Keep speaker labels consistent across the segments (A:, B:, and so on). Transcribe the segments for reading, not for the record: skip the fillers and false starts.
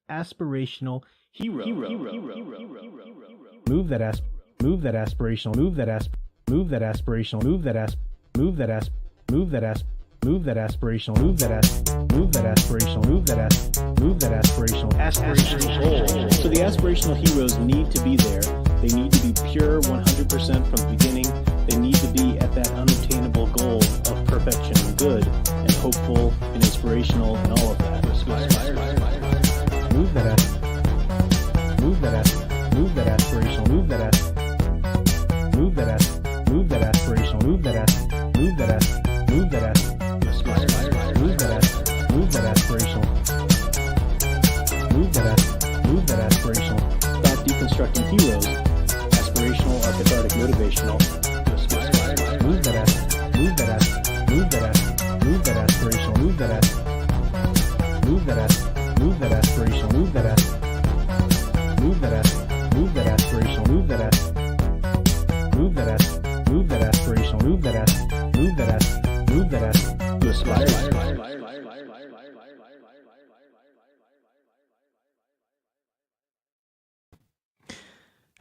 A: aspirational hero. Move that aspirational, move that aspirational, move that aspirational, move that aspirational, move that aspirational, move that aspirational, move that aspirational, move that aspirational goal. So the aspirational heroes need to be there. They need to be pure 100% from the beginning. They need to be at that unattainable goal of perfection and good and hopeful and inspirational and all of that. Move that aspirational, move that aspirational, move that aspirational, move that aspirational, move that aspirational, move that aspirational, move that aspirational. Stop deconstructing heroes. Aspirational, archetyptic, motivational. Move that aspirational, move that aspirational, move that aspirational, move that aspirational, move that aspirational, move that aspirational, move that aspirational, move that aspirational, move that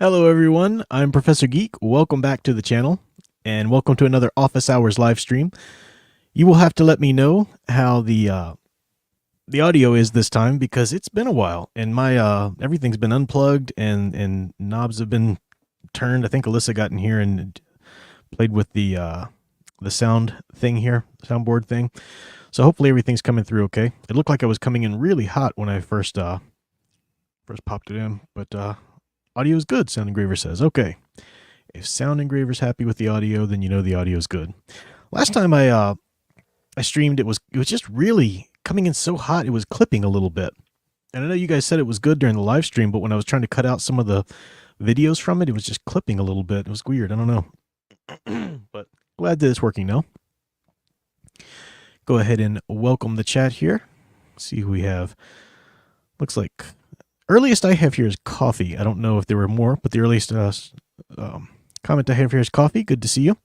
A: Hello everyone, I'm Professor Geek. Welcome back to the channel, and welcome to another Office Hours live stream. You will have to let me know how the audio is this time, because it's been a while, and my everything's been unplugged and knobs have been turned. I think Alyssa got in here and played with the sound thing here, soundboard thing. So hopefully everything's coming through okay. It looked like I was coming in really hot when I first popped it in, but audio is good, Sound Engraver says. Okay. If Sound Engraver's happy with the audio, then you know the audio is good. Last time I streamed, it was just really coming in so hot, it was clipping a little bit. And I know you guys said it was good during the live stream, but when I was trying to cut out some of the videos from it, it was just clipping a little bit. It was weird. I don't know. But glad that it's working now. Go ahead and welcome the chat here. See who we have. Looks like earliest I have here is coffee. I don't know if there were more, but the earliest comment I have here is coffee. Good to see you.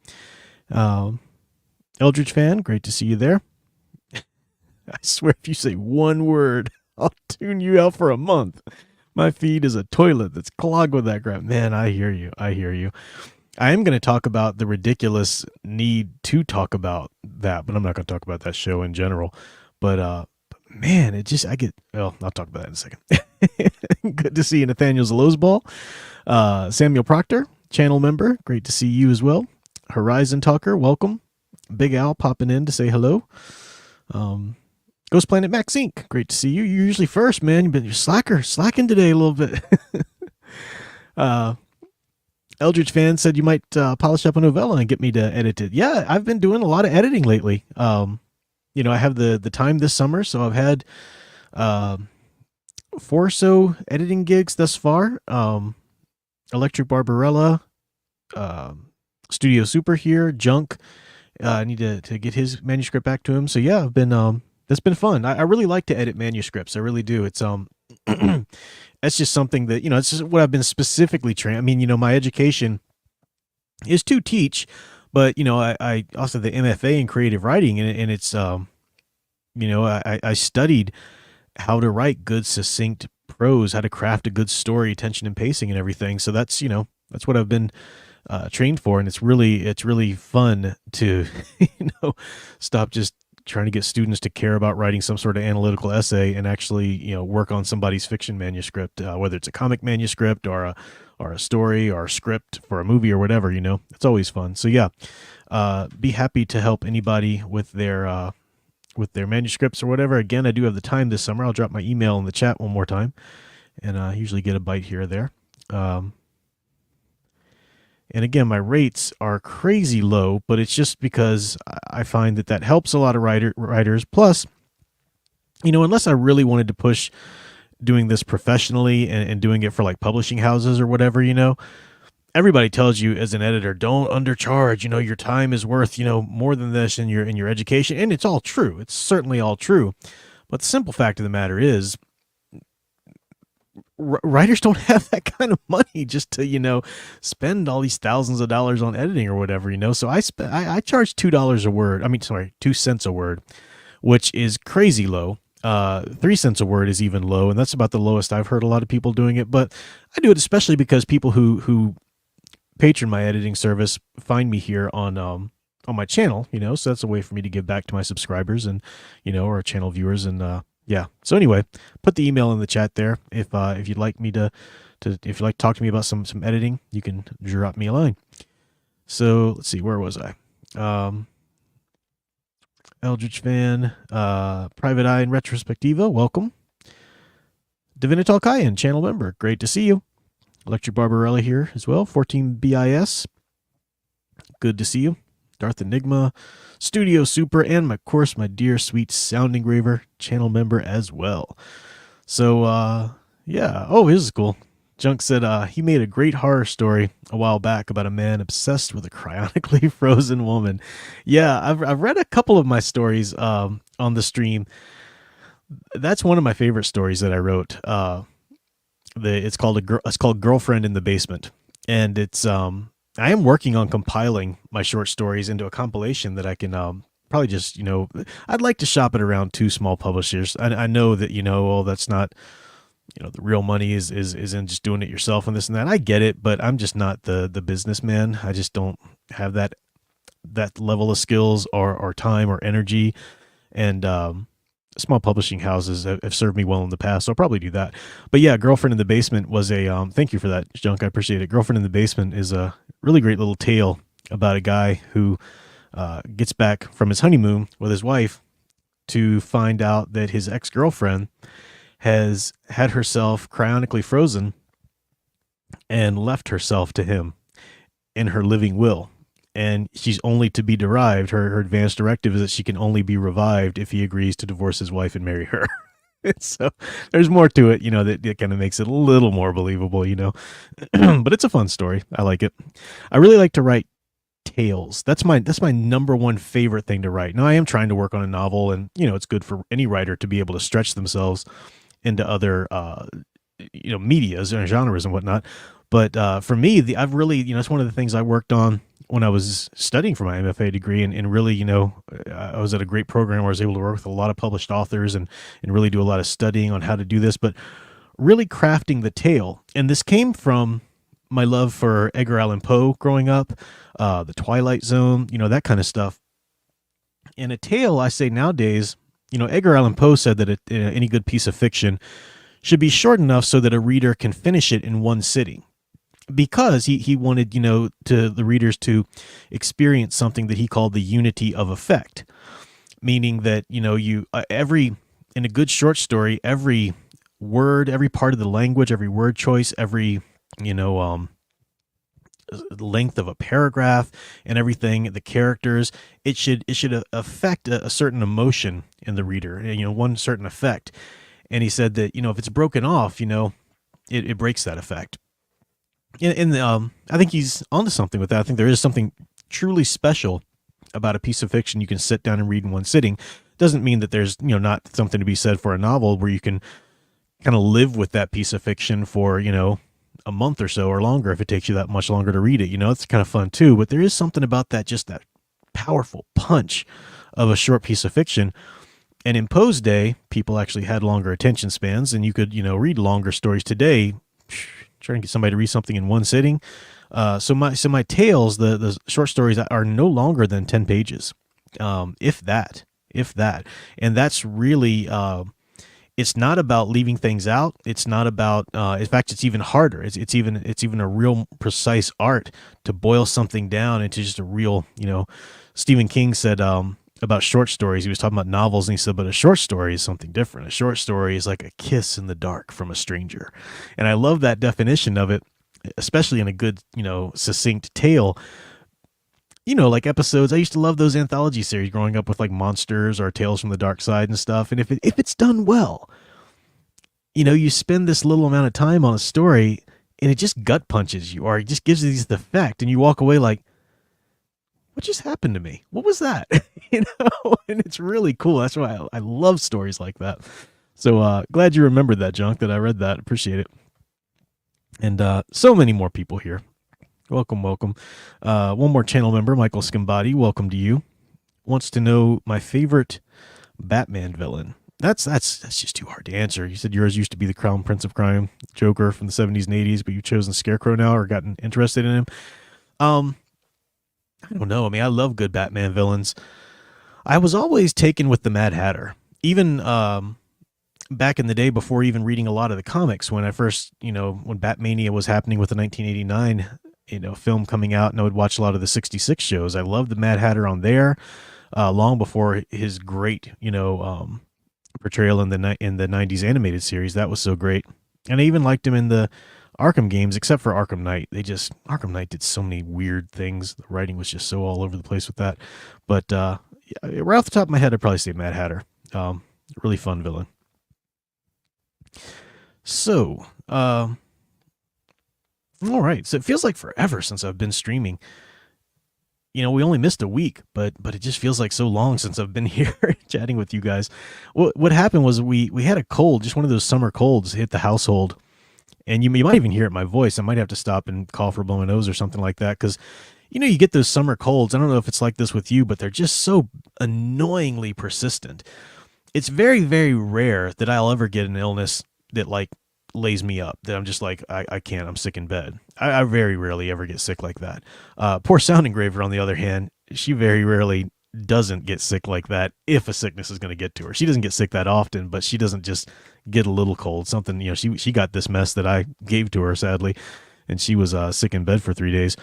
A: Eldridge fan, great to see you there. I swear if you say one word, I'll tune you out for a month. My feed is a toilet that's clogged with that crap. Man, I hear you. I hear you. I am going to talk about the ridiculous need to talk about that, but I'm not going to talk about that show in general. But man, well, I'll talk about that in a second. Good to see you, Nathaniel Zalozball. Samuel Proctor, channel member. Great to see you as well. Horizon Talker, welcome. Big Al popping in to say hello. Ghost Planet Max Inc., great to see you. You're usually first, man. You're slacking today a little bit. Eldridge fan said you might polish up a novella and get me to edit it. Yeah, I've been doing a lot of editing lately. You know, I have the time this summer, so I've had 4 or so editing gigs thus far. Electric Barbarella, Studio Super here, Junk. I need to get his manuscript back to him. So yeah, I've been that's been fun. I really like to edit manuscripts. I really do. It's that's just something that, you know, it's just what I've been specifically trained. I mean, you know, my education is to teach, but you know, I also have the MFA in creative writing, and it's you know, I studied how to write good, succinct prose, how to craft a good story, attention and pacing and everything. So that's, you know, that's what I've been trained for, and it's really fun to you know, stop just trying to get students to care about writing some sort of analytical essay and actually, you know, work on somebody's fiction manuscript, whether it's a comic manuscript or a story or a script for a movie or whatever. You know, it's always fun. So yeah, be happy to help anybody with their manuscripts or whatever. Again, I do have the time this summer. I'll drop my email in the chat one more time, and I usually get a bite here or there. And again, my rates are crazy low, but it's just because I find that helps a lot of writers. Plus, you know, unless I really wanted to push doing this professionally and doing it for like publishing houses or whatever, you know, everybody tells you as an editor, don't undercharge. You know, your time is worth, you know, more than this in your education. And it's all true. It's certainly all true. But the simple fact of the matter is, writers don't have that kind of money just to, you know, spend all these thousands of dollars on editing or whatever, you know. So I charge $2 a word. I mean, sorry, 2 cents a word, which is crazy low. 3 cents a word is even low, and that's about the lowest I've heard a lot of people doing it. But I do it especially because people who patron my editing service find me here on my channel, so that's a way for me to give back to my subscribers and or channel viewers. And yeah, so anyway, put the email in the chat there if you'd like me to if you'd like to talk to me about some editing, you can drop me a line. So let's see, where was I? Eldritch fan, Private Eye and Retrospectiva, welcome. Divinital Kayan, channel member, great to see you. Electric Barbarella here as well, 14 BIS, good to see you. Darth Enigma, Studio Super, and of course my dear sweet Sound Engraver, channel member as well. So yeah, oh, this is cool. Junk said he made a great horror story a while back about a man obsessed with a cryonically frozen woman. Yeah, I've read a couple of my stories on the stream. That's one of my favorite stories that I wrote. It's called Girlfriend in the Basement, and it's I am working on compiling my short stories into a compilation that I can probably just I'd like to shop it around 2 small publishers. I know that that's not. The real money is in just doing it yourself and this and that. I get it, but I'm just not the businessman. I just don't have that level of skills or time or energy. And small publishing houses have served me well in the past, so I'll probably do that. But yeah, Girlfriend in the Basement was a thank you for that, Junk. I appreciate it. Girlfriend in the Basement is a really great little tale about a guy who gets back from his honeymoon with his wife to find out that his ex-girlfriend has had herself cryonically frozen and left herself to him in her living will. And she's only to be derived. Her advanced directive is that she can only be revived if he agrees to divorce his wife and marry her. So there's more to it, that kind of makes it a little more believable, but it's a fun story. I like it. I really like to write tales. That's my number one favorite thing to write. Now I am trying to work on a novel, and it's good for any writer to be able to stretch themselves into other medias and genres and whatnot. But for me, I've really it's one of the things I worked on when I was studying for my MFA degree, and really I was at a great program where I was able to work with a lot of published authors and really do a lot of studying on how to do this, but really crafting the tale. And this came from my love for Edgar Allan Poe growing up, the Twilight Zone, that kind of stuff. And a tale, I say nowadays, Edgar Allan Poe said that any good piece of fiction should be short enough so that a reader can finish it in one sitting, because he wanted, to the readers to experience something that he called the unity of effect, meaning that, in a good short story, every word, every part of the language, every word choice, every, length of a paragraph and everything, the characters, it should affect a certain emotion in the reader, one certain effect. And he said that, if it's broken off, it breaks that effect. And I think he's onto something with that. I think there is something truly special about a piece of fiction you can sit down and read in one sitting. Doesn't mean that there's, not something to be said for a novel where you can kind of live with that piece of fiction for, a month or so or longer if it takes you that much longer to read it. It's kind of fun too, but there is something about that, just that powerful punch of a short piece of fiction. And in Poe's day, people actually had longer attention spans, and you could, read longer stories today, trying to get somebody to read something in one sitting. So my tales, the short stories are no longer than 10 pages, if that. And that's really, it's not about leaving things out. It's not about, in fact, it's even harder. It's even a real precise art to boil something down into just a real, Stephen King said, about short stories. He was talking about novels, and he said, but a short story is something different. A short story is like a kiss in the dark from a stranger. And I love that definition of it, especially in a good, succinct tale. Like episodes, I used to love those anthology series growing up with like Monsters or Tales from the Dark Side and stuff. And if it's done well, you spend this little amount of time on a story and it just gut punches you, or it just gives you this effect, and you walk away like, what just happened to me? What was that? And it's really cool. That's why I love stories like that. So glad you remembered that, Junk, that I read that. Appreciate it. And so many more people here. Welcome. One more channel member, Michael Scimbati, welcome to you. Wants to know my favorite Batman villain. That's just too hard to answer. You said yours used to be the Crown Prince of Crime, Joker from the 70s and 80s, but you've chosen Scarecrow now or gotten interested in him. Um, I don't know. I mean, I love good Batman villains. I was always taken with the Mad Hatter. Even back in the day before even reading a lot of the comics, when I first, when Batmania was happening with the 1989, film coming out, and I would watch a lot of the 66 shows. I loved the Mad Hatter on there, long before his great, portrayal in the 90s animated series. That was so great. And I even liked him in the Arkham games, except for Arkham Knight. Arkham Knight did so many weird things. The writing was just so all over the place with that. But right off the top of my head, I'd probably say Mad Hatter. Really fun villain. So, all right. So it feels like forever since I've been streaming. We only missed a week, but it just feels like so long since I've been here chatting with you guys. What happened was we had a cold, just one of those summer colds hit the household. And you might even hear it in my voice. I might have to stop and cough or blow my nose or something like that, because you get those summer colds. I don't know if it's like this with you, but they're just so annoyingly persistent. It's very, very rare that I'll ever get an illness that like lays me up, that I'm just like, I can't, I'm sick in bed. I very rarely ever get sick like that. Poor Sound Engraver, on the other hand, she very rarely doesn't get sick like that if a sickness is going to get to her. She doesn't get sick that often, but she doesn't just get a little cold. Something, she got this mess that I gave to her, sadly, and she was sick in bed for 3 days.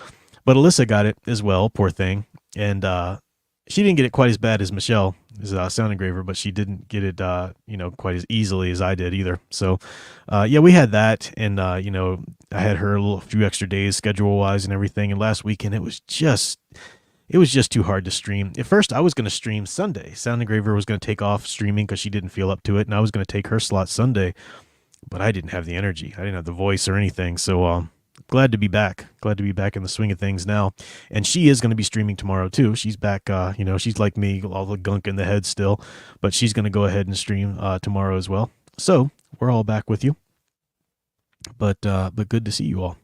A: But Alyssa got it as well, poor thing. And she didn't get it quite as bad as Michelle, as Sound Engraver, but she didn't get it, quite as easily as I did either. So, we had that, and I had her a few extra days schedule-wise and everything. And last weekend, it was just too hard to stream. At first, I was going to stream Sunday. Sound Engraver was going to take off streaming because she didn't feel up to it, and I was going to take her slot Sunday, but I didn't have the energy. I didn't have the voice or anything. So, glad to be back. Glad to be back in the swing of things now. And she is going to be streaming tomorrow too. She's back, she's like me, all the gunk in the head still, but she's going to go ahead and stream tomorrow as well. So we're all back with you. But good to see you all.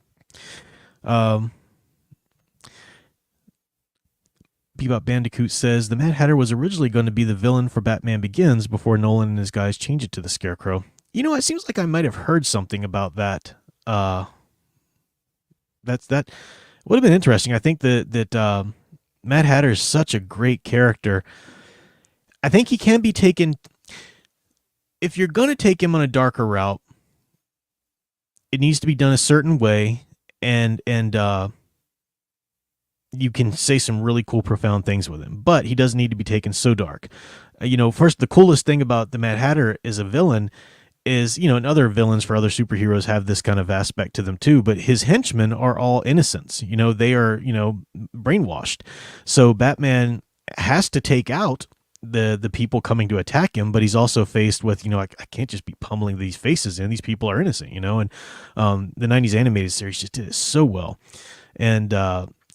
A: Bebop Bandicoot says the Mad Hatter was originally going to be the villain for Batman Begins before Nolan and his guys changed it to the Scarecrow. It seems like I might have heard something about that. That would have been interesting. I think that Mad Hatter is such a great character. I think he can be taken, if you're going to take him on a darker route, it needs to be done a certain way, and you can say some really cool, profound things with him. But he doesn't need to be taken so dark. First, the coolest thing about the Mad Hatter as a villain is, and other villains for other superheroes have this kind of aspect to them too, but his henchmen are all innocents. They are, brainwashed. So Batman has to take out the people coming to attack him, but he's also faced with, I can't just be pummeling these faces in. These people are innocent, and the 90s animated series just did it so well. And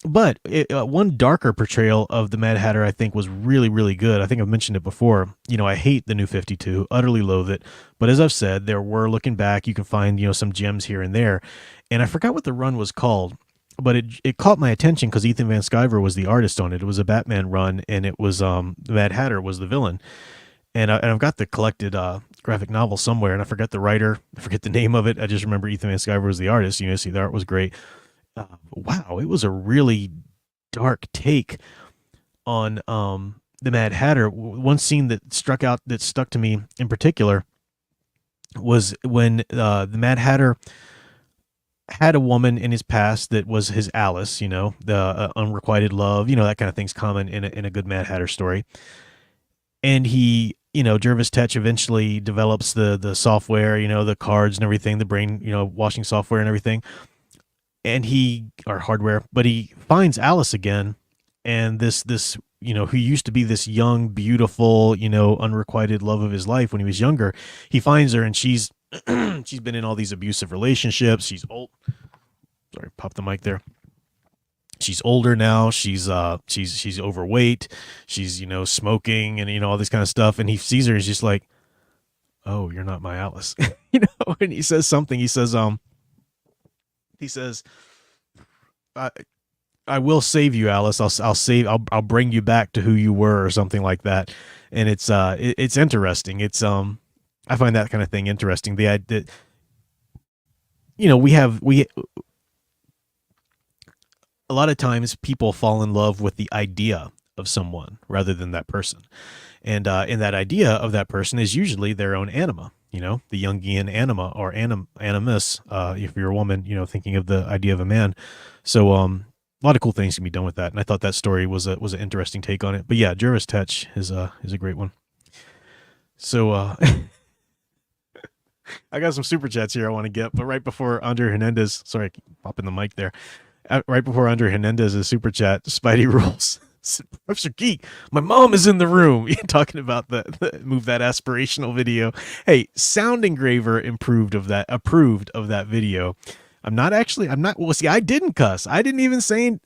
A: but one darker portrayal of the Mad Hatter, I think, was really, really good. I think I've mentioned it before. I hate the New 52, utterly loathe it. But as I've said, looking back, you can find, some gems here and there. And I forgot what the run was called, but it caught my attention because Ethan Van Sciver was the artist on it. It was a Batman run, and it was the Mad Hatter was the villain. And I've got the collected graphic novel somewhere, and I forget the writer. I forget the name of it. I just remember Ethan Van Sciver was the artist. See, the art was great. Wow, it was a really dark take on the Mad Hatter. One scene that stuck to me in particular was when the Mad Hatter had a woman in his past that was his Alice, the unrequited love, that kind of thing's common in a good Mad Hatter story. And he, Jervis Tetch eventually develops the software, the cards and everything, the brain, washing software and everything. And or hardware, but he finds Alice again, and this who used to be this young, beautiful, unrequited love of his life when he was younger, he finds her, and she's been in all these abusive relationships. She's old. Sorry, pop the mic there. She's older now. She's overweight. She's smoking and all this kind of stuff. And he sees her, and he's just like, "Oh, you're not my Alice," And he says something. He says, I will save you, Alice. I'll bring you back to who you were or something like that. And it's interesting. I find that kind of thing interesting. We a lot of times people fall in love with the idea of someone rather than that person. And that idea of that person is usually their own anima, the Jungian anima or animus, if you're a woman, thinking of the idea of a man. So, a lot of cool things can be done with that. And I thought that story was an interesting take on it. But yeah, Jervis Tetch is a great one. So, I got some super chats here I want to get, but right before Andre Hernandez, sorry, I keep popping the mic there. Right before Andre Hernandez's super chat, Spidey rules. Professor Geek, my mom is in the room. Talking about the move that aspirational video. Hey, Sound Engraver approved of that video. I'm not. Well, see, I didn't cuss. I didn't say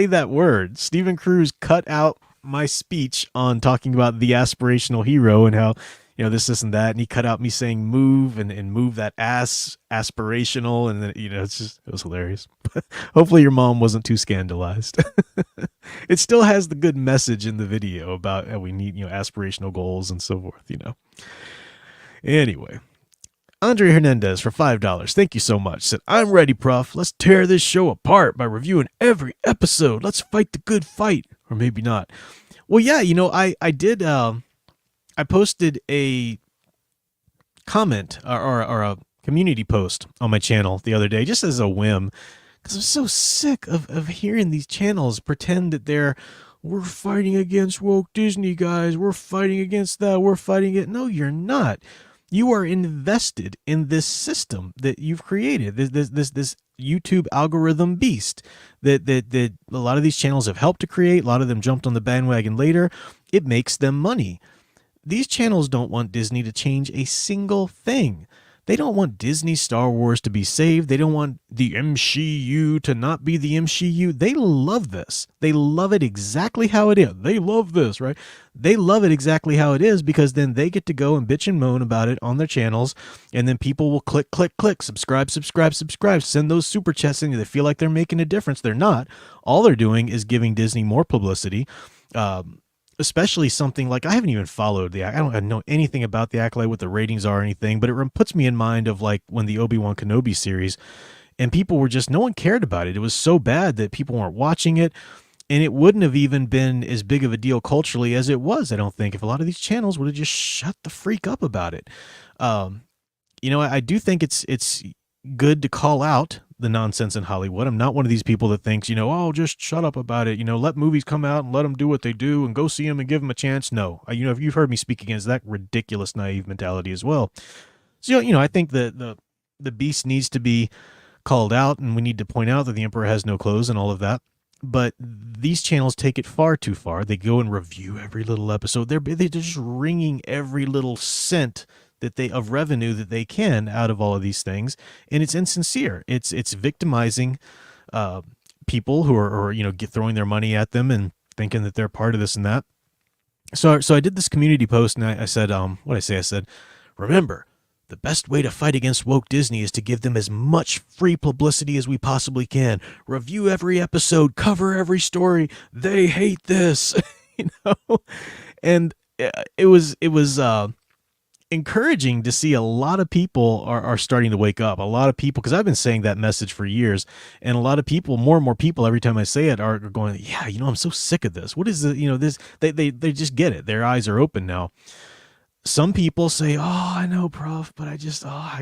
A: that word. Stephen Cruz cut out my speech on talking about the aspirational hero and how, this and that. And he cut out me saying move and move that aspirational. And then, it was hilarious. But hopefully your mom wasn't too scandalized. It still has the good message in the video about how we need, aspirational goals and so forth, Anyway, Andre Hernandez for $5. Thank you so much. Said, I'm ready, Prof. Let's tear this show apart by reviewing every episode. Let's fight the good fight. Or maybe not. Well, yeah, I did, I posted a comment or a community post on my channel the other day, just as a whim, because I'm so sick of hearing these channels pretend that we're fighting against woke Disney, guys. We're fighting against that. We're fighting it. No, you're not. You are invested in this system that you've created, this YouTube algorithm beast that a lot of these channels have helped to create. A lot of them jumped on the bandwagon later. It makes them money. These channels don't want Disney to change a single thing. They don't want Disney Star Wars to be saved. They don't want the MCU to not be the MCU. They love this. They love it exactly how it is. They love this, right? They love it exactly how it is because then they get to go and bitch and moan about it on their channels, and then people will click, subscribe, send those super chats in. They feel like they're making a difference. They're not. All they're doing is giving Disney more publicity. Especially something like, I haven't even followed I don't know anything about the Acolyte, what the ratings are or anything, but it puts me in mind of like when the Obi-Wan Kenobi series, and people were just, no one cared about it. It was so bad that people weren't watching it, and it wouldn't have even been as big of a deal culturally as it was, I don't think, if a lot of these channels would have just shut the freak up about it. I do think it's good to call out the nonsense in Hollywood. I'm not one of these people that thinks, oh, just shut up about it. Let movies come out and let them do what they do and go see them and give them a chance. No, you've heard me speak against that ridiculous, naive mentality as well. So, I think the beast needs to be called out, and we need to point out that the Emperor has no clothes and all of that. But these channels take it far too far. They go and review every little episode. They're just wringing every little cent of revenue that they can out of all of these things, and it's insincere. It's victimizing people who are throwing their money at them and thinking that they're part of this and that. So I did this community post, and I said, I said, remember, the best way to fight against woke Disney is to give them as much free publicity as we possibly can. Review every episode, cover every story. They hate this, and it was encouraging to see a lot of people are starting to wake up. A lot of people, because I've been saying that message for years, and a lot of people, more and more people, every time I say it, are going, yeah, I'm so sick of this. What is it? This, they just get it. Their eyes are open now. Some people say, oh, I know, Prof, but I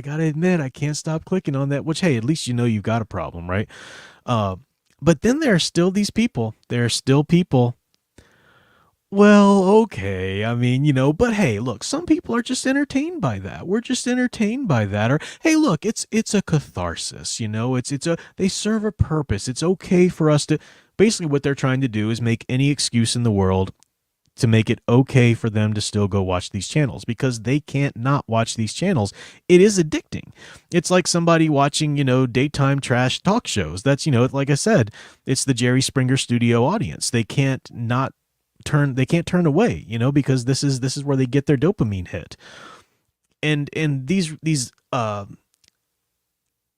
A: gotta admit, I can't stop clicking on that, which, hey, at least you've got a problem, right? But then there are still these people. There are still people. Well, okay. I mean, but hey, look, some people are just entertained by that. We're just entertained by that. Or, hey, look, it's a catharsis, they serve a purpose. It's okay for us to, basically what they're trying to do is make any excuse in the world to make it okay for them to still go watch these channels, because they can't not watch these channels. It is addicting. It's like somebody watching, daytime trash talk shows. That's, like I said, it's the Jerry Springer studio audience. They can't turn away, because this is where they get their dopamine hit. And these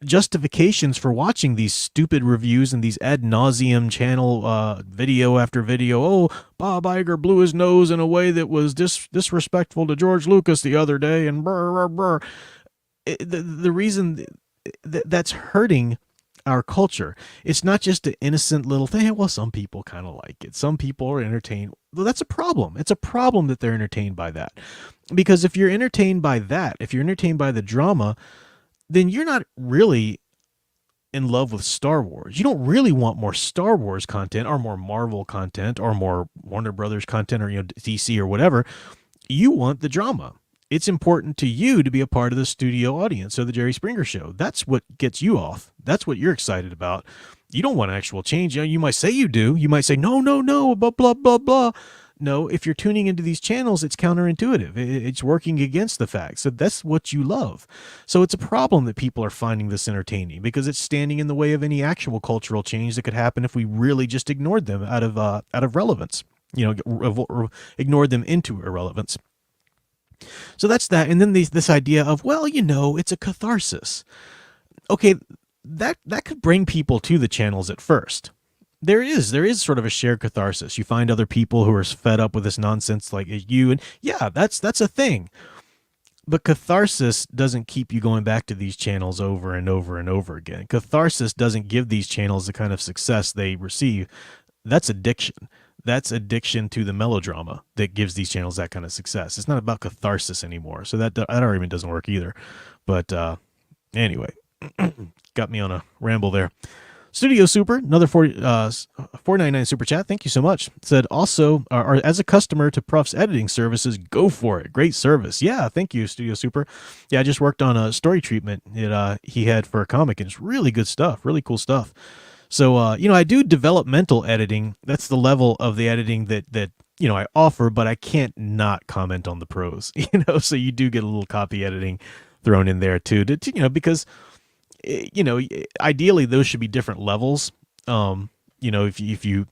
A: justifications for watching these stupid reviews and these ad nauseum channel video after video. Oh, Bob Iger blew his nose in a way that was disrespectful to George Lucas the other day, and brr, brr, brr. The reason that's hurting our culture. It's not just an innocent little thing. Well, some people kind of like it. Some people are entertained. Well, that's a problem. It's a problem that they're entertained by that. Because if you're entertained by that, if you're entertained by the drama, then you're not really in love with Star Wars. You don't really want more Star Wars content or more Marvel content or more Warner Brothers content or DC or whatever. You want the drama. It's important to you to be a part of the studio audience or the Jerry Springer show. That's what gets you off. That's what you're excited about. You don't want actual change. You might say you do. You might say, no, blah, blah, blah, blah. No, if you're tuning into these channels, it's counterintuitive. It's working against the fact. So that's what you love. So it's a problem that people are finding this entertaining because it's standing in the way of any actual cultural change that could happen if we really just ignored them out of relevance. Ignored them into irrelevance. So that's that. And then this idea of, well, it's a catharsis. Okay, that could bring people to the channels at first. There is sort of a shared catharsis. You find other people who are fed up with this nonsense like you, and yeah, that's a thing. But catharsis doesn't keep you going back to these channels over and over and over again. Catharsis doesn't give these channels the kind of success they receive. That's addiction. That's addiction to the melodrama that gives these channels that kind of success. It's not about catharsis anymore. So that argument doesn't work either. But anyway, got me on a ramble there. Studio Super, another $4.99 super chat. Thank you so much. Said also, as a customer to Proof's editing services, go for it. Great service. Yeah, thank you, Studio Super. Yeah, I just worked on a story treatment that he had for a comic, and it's really good stuff, really cool stuff. So, I do developmental editing. That's the level of the editing that I offer, but I can't not comment on the pros, so you do get a little copy editing thrown in there too, because, ideally those should be different levels. If you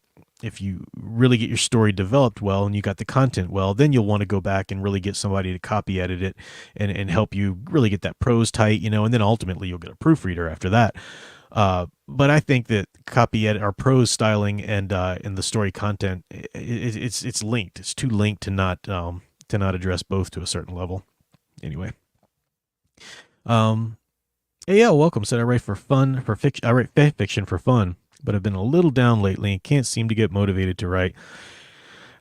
A: really get your story developed well and you got the content well, then you'll want to go back and really get somebody to copy edit it and help you really get that prose tight, and then ultimately you'll get a proofreader after that. But I think that copy edit or prose styling and the story content, it's linked. It's too linked to not address both to a certain level. Anyway, yeah, welcome. Said I write for fun for fiction. I write fan fiction for fun, but I've been a little down lately and can't seem to get motivated to write.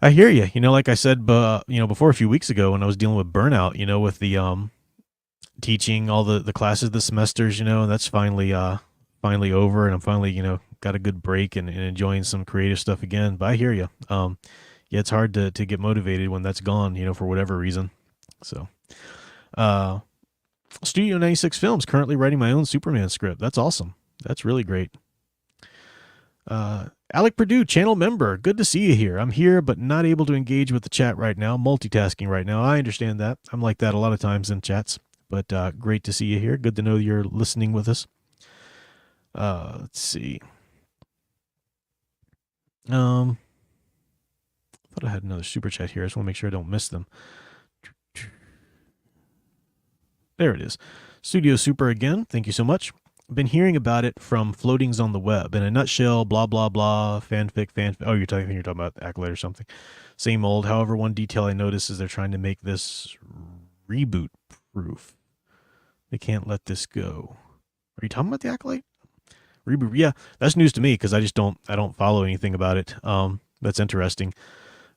A: I hear you. Like I said, before a few weeks ago when I was dealing with burnout, with the teaching all the classes, the semesters, and that's finally over, and I'm finally, got a good break and enjoying some creative stuff again. But I hear you. Yeah, it's hard to get motivated when that's gone, for whatever reason. So, Studio 96 Films, currently writing my own Superman script. That's awesome. That's really great. Alec Purdue, channel member. Good to see you here. I'm here, but not able to engage with the chat right now. Multitasking right now. I understand that. I'm like that a lot of times in chats, but great to see you here. Good to know you're listening with us. Let's see. Thought I had another super chat here. I just want to make sure I don't miss them. There it is. Studio Super again. Thank you so much. Been hearing about it from floatings on the web. In a nutshell, blah, blah, blah, fanfic. Oh, you're talking about Acolyte or something. Same old. However, one detail I noticed is they're trying to make this reboot proof. They can't let this go. Are you talking about the Acolyte? Reboot? Yeah, that's news to me because I don't follow anything about it. That's interesting.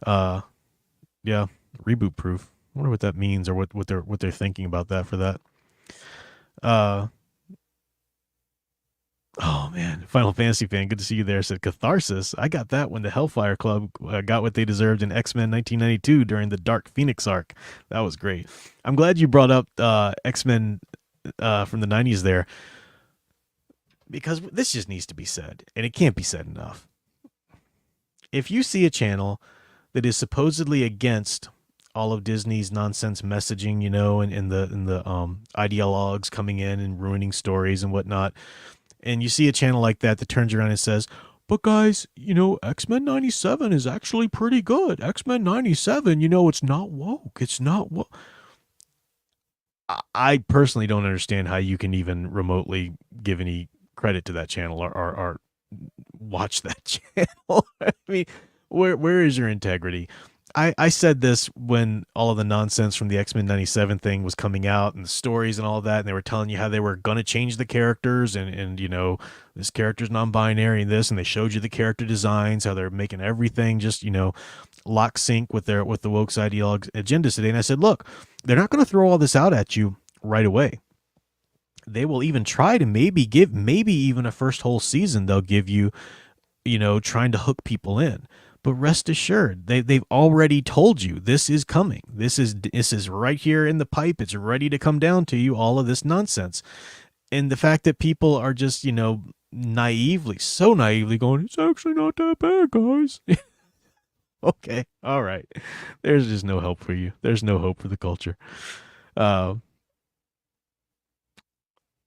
A: Yeah, reboot proof. I wonder what that means or what they're thinking about that for that. Oh man, Final Fantasy fan, good to see you there. Said catharsis. I got that when the Hellfire Club got what they deserved in X-Men 1992 during the Dark Phoenix arc. That was great. I'm glad you brought up X-Men from the 90s there, because this just needs to be said, and it can't be said enough. If you see a channel that is supposedly against all of Disney's nonsense messaging, and the ideologues coming in and ruining stories and whatnot, and you see a channel like that turns around and says, but guys, X-Men 97 is actually pretty good. X-Men 97, it's not woke. It's not woke. I personally don't understand how you can even remotely give any credit to that channel or watch that channel. I mean, where is your integrity? I said this when all of the nonsense from the X-Men 97 thing was coming out and the stories and all that, and they were telling you how they were going to change the characters and you know, this character's non-binary and this, and they showed you the character designs, how they're making everything just, you know, lock sync with the woke's ideologue agendas today. And I said, look, they're not going to throw all this out at you right away. They will even try to maybe even a first whole season they'll give you, you know, trying to hook people in. But rest assured, they've already told you this is coming. This is right here in the pipe. It's ready to come down to you, all of this nonsense. And the fact that people are just, you know, so naively going, it's actually not that bad, guys. Okay, all right. There's just no hope for you. There's no hope for the culture. Uh,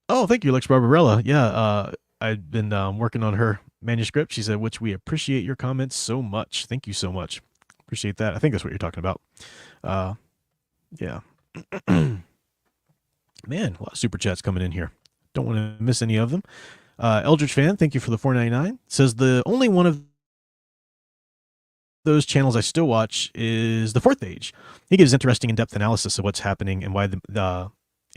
A: oh, thank you, Lex Barbarella. Yeah, I've been working on her manuscript. She said, which we appreciate your comments so much. Thank you so much. Appreciate that. I think that's what you're talking about. Yeah. Man, a lot of super chats coming in here. Don't want to miss any of them. Eldritch Fan, thank you for the $4.99. Says the only one of those channels I still watch is the Fourth Age. He gives interesting in-depth analysis of what's happening and why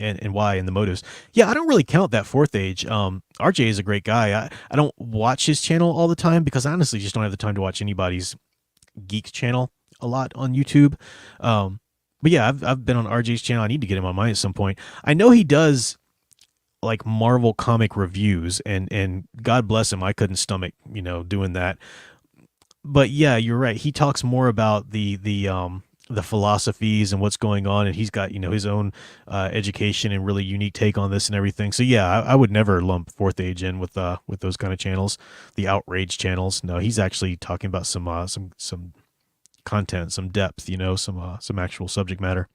A: and why and the motives. Yeah, I don't really count that Fourth Age. RJ is a great guy. I don't watch his channel all the time because I honestly just don't have the time to watch anybody's geek channel a lot on YouTube. But yeah, I've been on RJ's channel. I need to get him on mine at some point. I know he does like Marvel comic reviews, and God bless him, I couldn't stomach, you know, doing that. But yeah, you're right. He talks more about the philosophies and what's going on, and he's got, you know, his own education and really unique take on this and everything. So yeah, I would never lump Fourth Age in with those kind of channels, the Outrage channels. No, he's actually talking about some content, some depth, you know, some actual subject matter.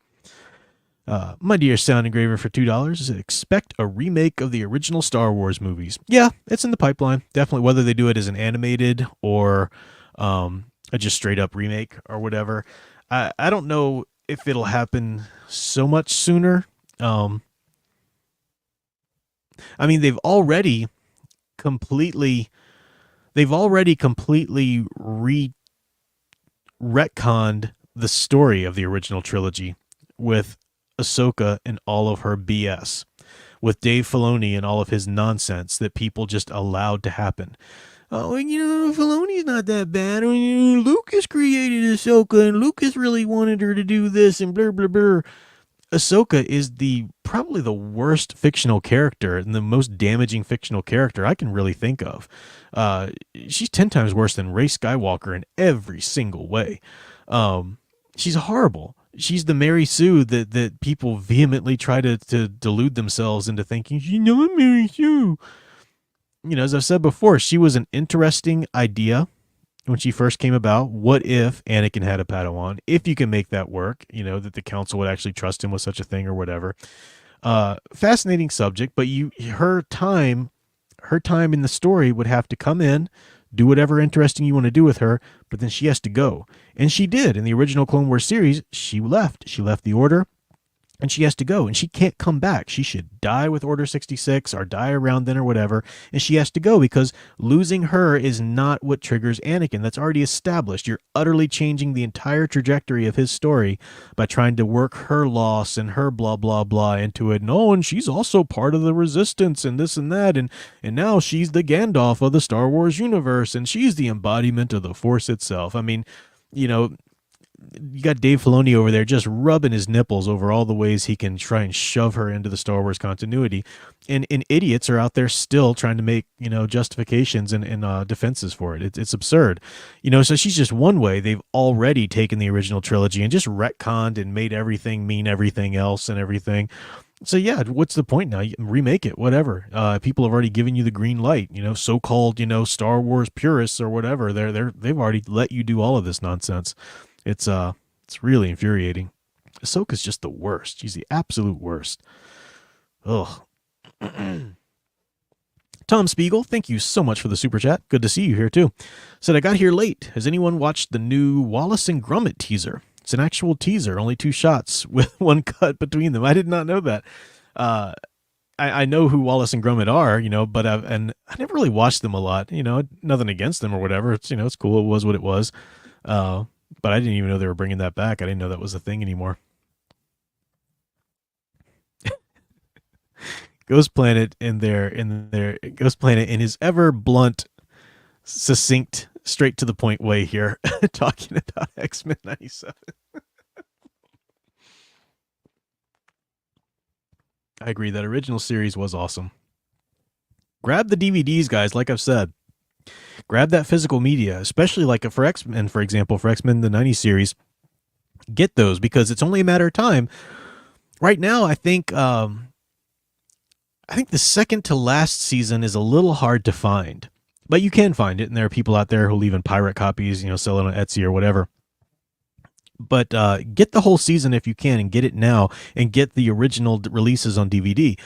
A: My dear Sound Engraver for $2, expect a remake of the original Star Wars movies. Yeah, it's in the pipeline. Definitely, whether they do it as an animated or a just straight up remake or whatever. I don't know if it'll happen so much sooner. I mean, they've already completely retconned the story of the original trilogy with Ahsoka and all of her BS, with Dave Filoni and all of his nonsense that people just allowed to happen. Oh, you know, Filoni's not that bad. I mean, Lucas created Ahsoka, and Lucas really wanted her to do this, and blah, blah, blah. Ahsoka is probably the worst fictional character and the most damaging fictional character I can really think of. She's 10 times worse than Rey Skywalker in every single way. She's horrible. She's the Mary Sue that people vehemently try to delude themselves into thinking she's not Mary Sue. You know, as I've said before, she was an interesting idea when she first came about. What if Anakin had a Padawan? If you can make that work, you know, that the council would actually trust him with such a thing or whatever. Fascinating subject, but her time in the story would have to come in, do whatever interesting you want to do with her, but then she has to go. And she did. In the original Clone Wars series, she left. She left the Order, and she has to go, and she can't come back. She should die with Order 66 or die around then or whatever, and she has to go because losing her is not what triggers Anakin. That's already established. You're utterly changing the entire trajectory of his story by trying to work her loss and her blah, blah, blah into it. No, and she's also part of the Resistance and this and that, and now she's the Gandalf of the Star Wars universe, and she's the embodiment of the Force itself. I mean, you know, you got Dave Filoni over there just rubbing his nipples over all the ways he can try and shove her into the Star Wars continuity. And idiots are out there still trying to make, you know, justifications and defenses for it. It's absurd. You know, so she's just one way. They've already taken the original trilogy and just retconned and made everything mean everything else and everything. So yeah, what's the point now? You remake it, whatever. People have already given you the green light, you know, so-called, you know, Star Wars purists or whatever. They've already let you do all of this nonsense. It's really infuriating. Ahsoka's just the worst. She's the absolute worst. Ugh. Tom Spiegel, thank you so much for the super chat. Good to see you here too. Said, I got here late. Has anyone watched the new Wallace and Gromit teaser? It's an actual teaser, only 2 shots with one cut between them. I did not know that. Uh, I know who Wallace and Gromit are, but I never really watched them a lot. Nothing against them or whatever. It's cool. It was what it was. Uh, but I didn't even know they were bringing that back. I didn't know that was a thing anymore. Ghost Planet in their Ghost Planet in his ever blunt, succinct, straight to the point way here, talking about X-Men 97. I agree, that original series was awesome. Grab the DVDs, guys. Like I've said, grab that physical media, especially like for X-Men, for example, for X-Men the 90s series. Get those because it's only a matter of time. Right now, I think the second to last season is a little hard to find, but you can find it, and there are people out there who leave in pirate copies, sell it on Etsy or whatever. But get the whole season if you can, and get it now, and get the original releases on DVD,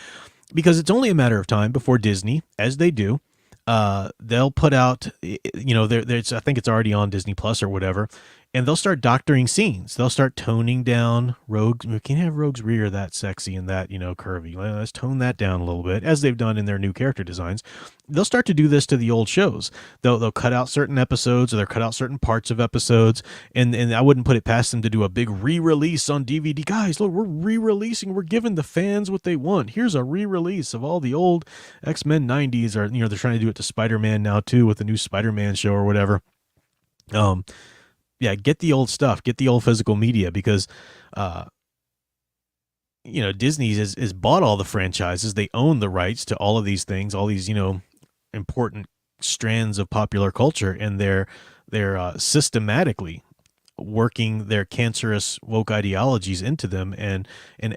A: because it's only a matter of time before Disney, as they do, they'll put out, there's, I think it's already on Disney Plus or whatever, and they'll start doctoring scenes. They'll start toning down Rogue's. We can't have Rogue's rear that sexy and that, curvy. Let's tone that down a little bit, as they've done in their new character designs. They'll start to do this to the old shows. They'll cut out certain episodes, or they'll cut out certain parts of episodes, and I wouldn't put it past them to do a big re-release on DVD. Guys, look, we're re-releasing. We're giving the fans what they want. Here's a re-release of all the old X-Men 90s, or they're trying to do it to Spider-Man now too, with the new Spider-Man show or whatever. Yeah, get the old stuff, get the old physical media, because Disney has bought all the franchises. They own the rights to all of these things, all these important strands of popular culture, and they're systematically working their cancerous woke ideologies into them, and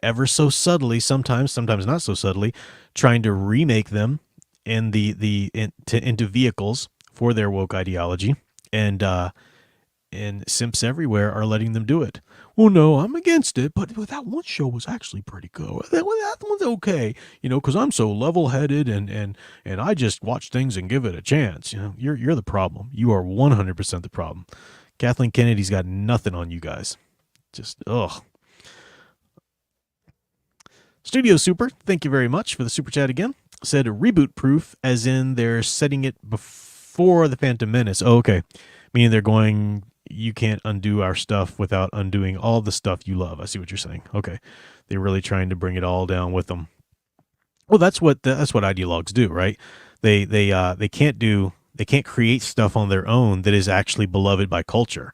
A: ever so subtly, sometimes not so subtly, trying to remake them into vehicles for their woke ideology, and simps everywhere are letting them do it. Well, no, I'm against it, but that one show was actually pretty good. That one's okay, because I'm so level-headed, and I just watch things and give it a chance. You're the problem. You are 100% the problem. Kathleen Kennedy's got nothing on you guys. Just, ugh. Studio Super, thank you very much for the super chat again. Said reboot proof, as in they're setting it before the Phantom Menace. Oh, okay. Meaning they're going, you can't undo our stuff without undoing all the stuff you love. I see what you're saying. Okay. They're really trying to bring it all down with them. Well, that's what ideologues do, right? They can't create stuff on their own that is actually beloved by culture.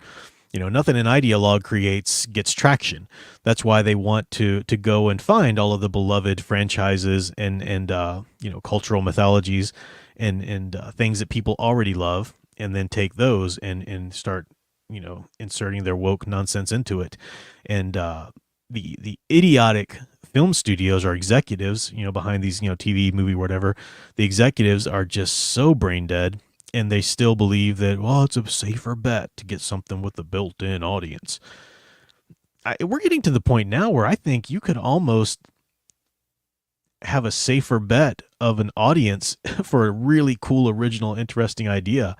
A: Nothing an ideologue creates gets traction. That's why they want to go and find all of the beloved franchises and cultural mythologies and things that people already love, and then take those and start, inserting their woke nonsense into it. And the idiotic film studios or executives, behind these, TV, movie, whatever, the executives are just so brain dead, and they still believe that, well, it's a safer bet to get something with a built-in audience. We're getting to the point now where I think you could almost have a safer bet of an audience for a really cool, original, interesting idea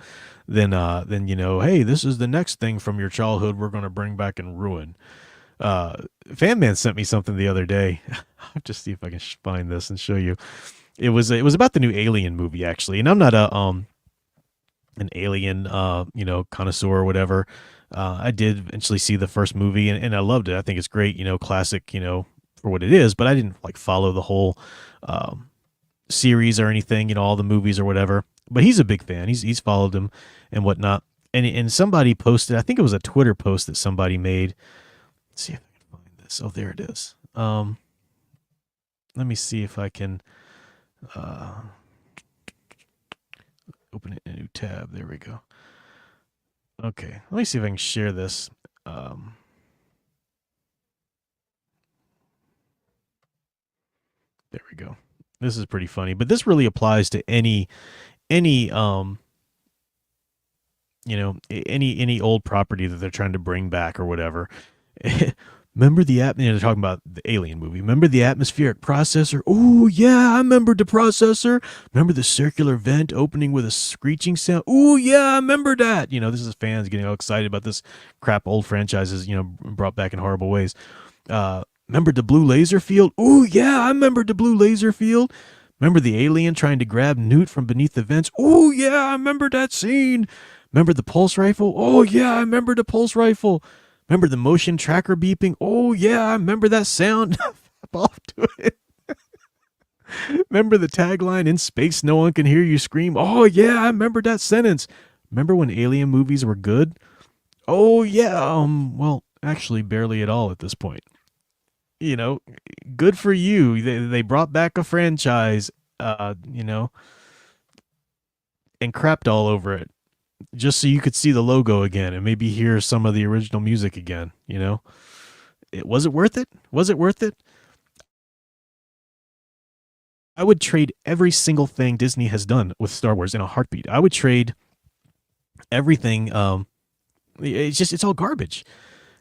A: than hey, this is the next thing from your childhood we're going to bring back and ruin. Fan Man sent me something the other day. I'll just see if I can find this and show you. It was about the new Alien movie, actually, and I'm not an Alien connoisseur or whatever. I did eventually see the first movie, and I loved it. I think it's great, classic, for what it is, but I didn't follow the whole series or anything, all the movies or whatever. But he's a big fan. He's followed them and whatnot. And somebody posted, I think it was a Twitter post that somebody made. Let's see if I can find this. Oh, there it is. Let me see if I can open it in a new tab. There we go. Okay, let me see if I can share this. There we go. This is pretty funny, but this really applies to any any old property that they're trying to bring back or whatever. Remember the they're talking about the Alien movie. Remember the atmospheric processor? Oh yeah, I remember the processor. Remember the circular vent opening with a screeching sound? Oh yeah, I remember that. This is fans getting all excited about this crap old franchises, brought back in horrible ways. Remember the blue laser field? Oh yeah, I remember the blue laser field. Remember the alien trying to grab Newt from beneath the vents? Oh yeah, I remember that scene. Remember the pulse rifle? Oh yeah, I remember the pulse rifle. Remember the motion tracker beeping? Oh yeah, I remember that sound. Off to it. Remember the tagline, "In space, no one can hear you scream"? Oh yeah, I remember that sentence. Remember when alien movies were good? Oh yeah, well, actually barely at all at this point. Good for you. They brought back a franchise, and crapped all over it just so you could see the logo again and maybe hear some of the original music again. Was it worth it? Was it worth it? I would trade every single thing Disney has done with Star Wars in a heartbeat. I would trade everything. It's all garbage.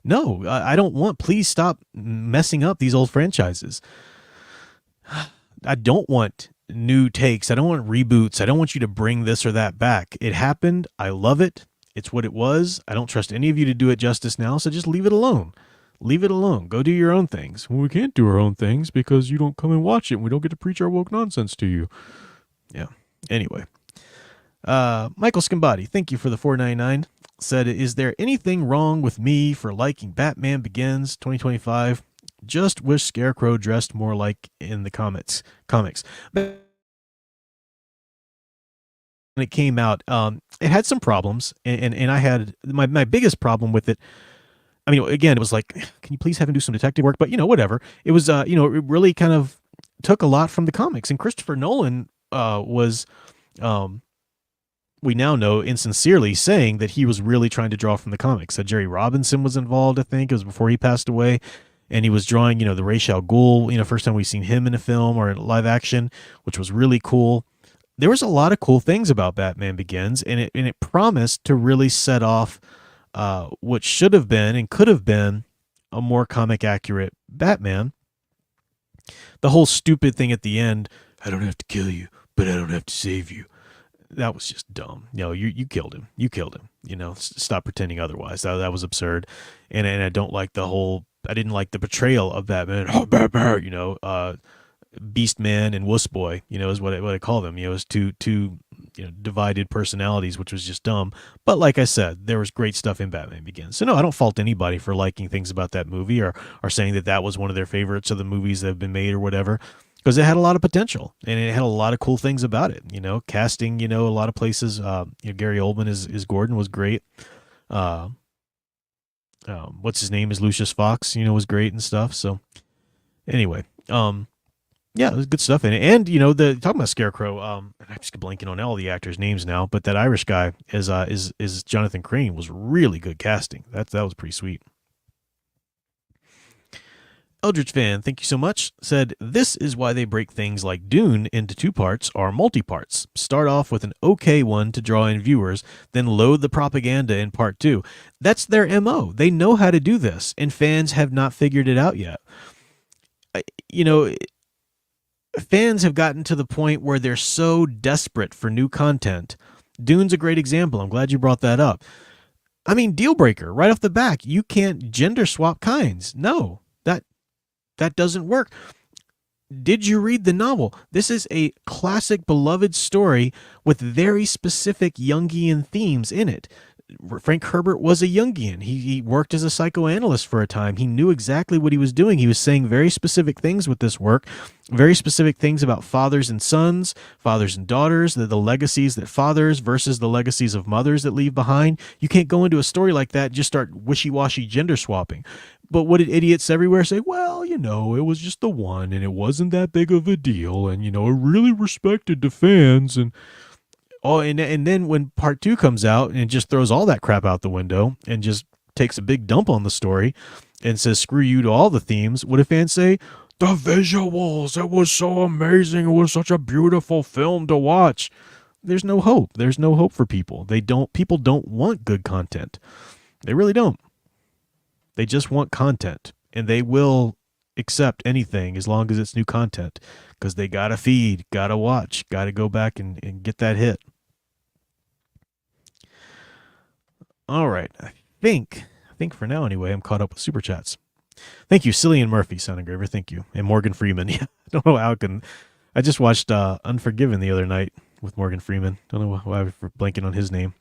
A: No, I don't want. Please stop messing up these old franchises. I don't want new takes. I don't want reboots. I don't want you to bring this or that back. It happened. I love it. It's what it was. I don't trust any of you to do it justice now, so just leave it alone. Leave it alone. Go do your own things. Well, we can't do our own things because you don't come and watch it and we don't get to preach our woke nonsense to you. Yeah. Anyway. Michael Scombati, thank you for the $4.99. Said, is there anything wrong with me for liking Batman Begins 2025? Just wish Scarecrow dressed more like in the comics. But when it came out, it had some problems, and I had my biggest problem with it. I mean, again, it was like, can you please have him do some detective work? But whatever. It was, it really kind of took a lot from the comics, and Christopher Nolan was, we now know insincerely saying that he was really trying to draw from the comics. Jerry Robinson was involved, I think. It was before he passed away. And he was drawing, the Ra's al Ghul, first time we've seen him in a film or in live action, which was really cool. There was a lot of cool things about Batman Begins, and it promised to really set off what should have been and could have been a more comic accurate Batman. The whole stupid thing at the end, I don't have to kill you, but I don't have to save you. That was just dumb. You killed him. You killed him. Stop pretending otherwise. That was absurd. And I don't like I didn't like the portrayal of Batman. Oh, Batman, Beast Man and Wuss Boy, is what I call them. It was two divided personalities, which was just dumb. But like I said, there was great stuff in Batman Begins. So no, I don't fault anybody for liking things about that movie or saying that was one of their favorites of the movies that have been made or whatever. Because it had a lot of potential and it had a lot of cool things about it. Casting, a lot of places. Gary Oldman is Gordon was great. What's his name is Lucius Fox. Was great and stuff. So anyway, yeah, it was good stuff in it. And the talking about Scarecrow. I'm just blanking on all the actors' names now, but that Irish guy is Jonathan Crane was really good casting. That was pretty sweet. Eldritch Fan, thank you so much, said, this is why they break things like Dune into 2 parts or multi-parts. Start off with an okay one to draw in viewers, then load the propaganda in part 2. That's their MO. They know how to do this, and fans have not figured it out yet. Fans have gotten to the point where they're so desperate for new content. Dune's a great example. I'm glad you brought that up. I mean, deal breaker, right off the back. You can't gender swap kinds. No, that doesn't work. Did you read the novel? This is a classic, beloved story with very specific Jungian themes in it. Frank Herbert was a Jungian. He worked as a psychoanalyst for a time. He knew exactly what he was doing. He was saying very specific things with this work, very specific things about fathers and sons, fathers and daughters, the legacies that fathers versus the legacies of mothers that leave behind. You can't go into a story like that and just start wishy-washy gender swapping. But what did idiots everywhere say? Well, it was just the one, and it wasn't that big of a deal, and, it really respected the fans, and... Oh, and then when part 2 comes out and just throws all that crap out the window and just takes a big dump on the story and says, screw you to all the themes, what do fans say? The visuals, it was so amazing. It was such a beautiful film to watch. There's no hope. There's no hope for people. People don't want good content. They really don't. They just want content. and they will accept anything as long as it's new content, because they gotta feed, gotta watch, gotta go back and get that hit. All right, I think for now anyway, I'm caught up with super chats. Thank you, Cillian Murphy, Sound Engraver. Thank you, and Morgan Freeman. Yeah, I don't know how I can. I just watched Unforgiven the other night with Morgan Freeman. Don't know why I'm blanking on his name.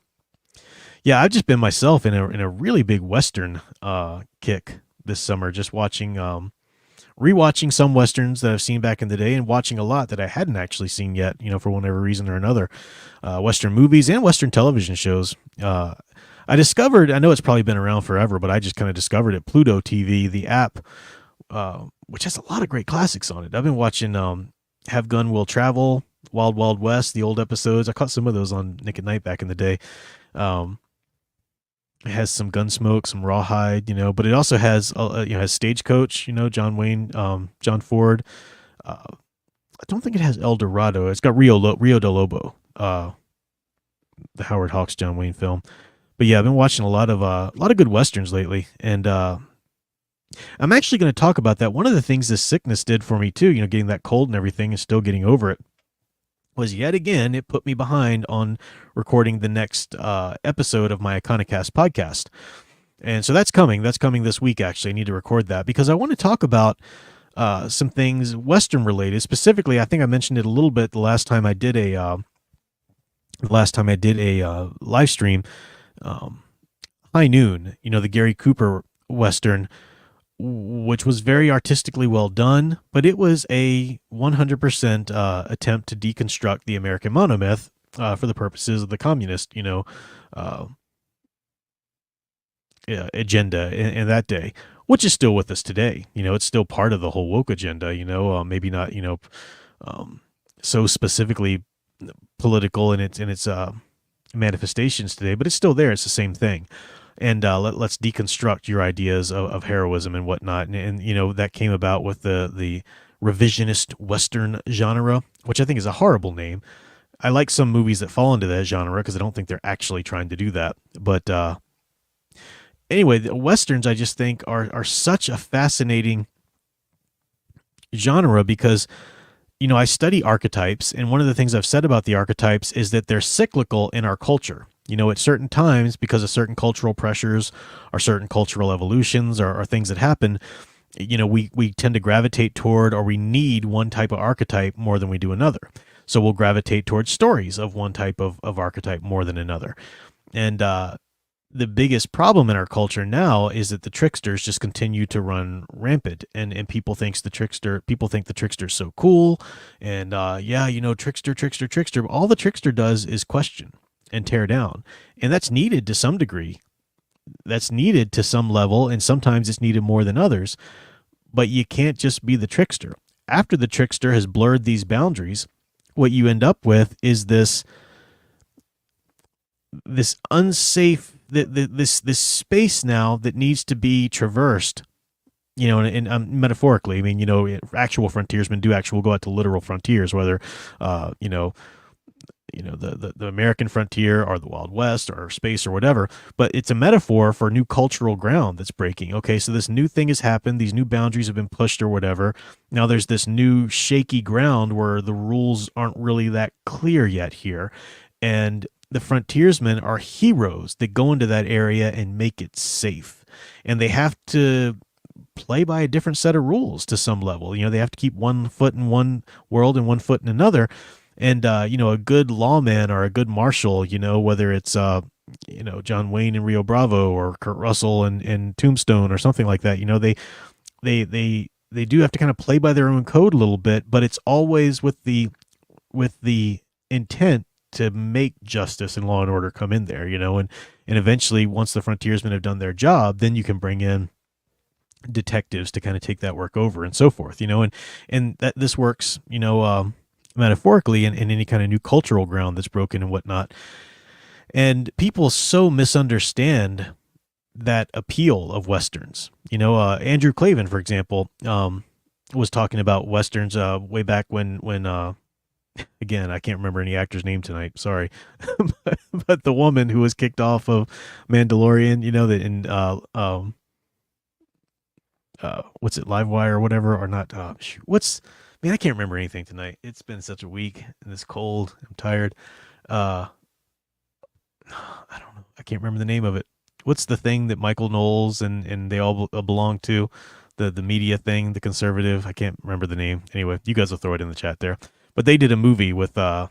A: Yeah, I've just been myself in a really big Western kick this summer, just watching rewatching some Westerns that I've seen back in the day, and watching a lot that I hadn't actually seen yet, for whatever reason or another. Western movies and Western television shows. I discovered, I know it's probably been around forever, but I just kind of discovered it, Pluto TV, the app, which has a lot of great classics on it. I've been watching Have Gun Will Travel, Wild Wild West, the old episodes. I caught some of those on Nick at Night back in the day. It has some Gunsmoke, some Rawhide, but it also has has Stagecoach, John Wayne, John Ford. I don't think it has El Dorado. It's got Rio de Lobo, the Howard Hawks John Wayne film. But yeah, I've been watching a lot of good Westerns lately, and I'm actually going to talk about that. One of the things this sickness did for me too, getting that cold and everything and still getting over it, was yet again, it put me behind on recording the next episode of my Iconicast podcast. And so that's coming. That's coming this week, actually. I need to record that because I want to talk about some things Western related. Specifically, I think I mentioned it a little bit the last time I did a live stream. High Noon, the Gary Cooper Western, which was very artistically well done, but it was a 100% attempt to deconstruct the American monomyth for the purposes of the communist, agenda in that day, which is still with us today. It's still part of the whole woke agenda, maybe not, so specifically political in its manifestations today, but it's still there. It's the same thing. And let's deconstruct your ideas of heroism and whatnot. And that came about with the revisionist Western genre, which I think is a horrible name. I like some movies that fall into that genre because I don't think they're actually trying to do that. But anyway, the Westerns I just think are such a fascinating genre because, I study archetypes, and one of the things I've said about the archetypes is that they're cyclical in our culture. At certain times, because of certain cultural pressures or certain cultural evolutions or things that happen, we tend to gravitate toward, or we need one type of archetype more than we do another. So we'll gravitate towards stories of one type of archetype more than another. And the biggest problem in our culture now is that the tricksters just continue to run rampant, and people think the trickster's so cool, and trickster. All the trickster does is question and tear down, and that's needed to some degree. That's needed to some level, and sometimes it's needed more than others. But you can't just be the trickster. After the trickster has blurred these boundaries, what you end up with is this unsafe, this space now that needs to be traversed. And metaphorically, I mean, actual frontiersmen do actually go out to literal frontiers, whether the American frontier or the Wild West or space or whatever, but it's a metaphor for new cultural ground that's breaking. Okay, so this new thing has happened, these new boundaries have been pushed or whatever. Now there's this new shaky ground where the rules aren't really that clear yet here. And the frontiersmen are heroes that go into that area and make it safe. And they have to play by a different set of rules to some level. They have to keep one foot in one world and one foot in another. And, a good lawman or a good marshal, whether it's, John Wayne in Rio Bravo or Kurt Russell in Tombstone or something like that, they do have to kind of play by their own code a little bit, but it's always with the intent to make justice and law and order come in there, and eventually once the frontiersmen have done their job, then you can bring in detectives to kind of take that work over and so forth, and that this works, metaphorically in any kind of new cultural ground that's broken and whatnot. And people so misunderstand that appeal of Westerns. Andrew Clavin, for example, was talking about Westerns way back when again, I can't remember any actor's name tonight, sorry. but the woman who was kicked off of Mandalorian, that in what's it, Livewire or whatever, or not? What's, man, I can't remember anything tonight. It's been such a week and it's cold. I'm tired. Uh, I don't know. I can't remember the name of it. What's the thing that Michael Knowles and they all belong to? The media thing, the conservative. I can't remember the name. Anyway, you guys will throw it in the chat there. But they did a movie with her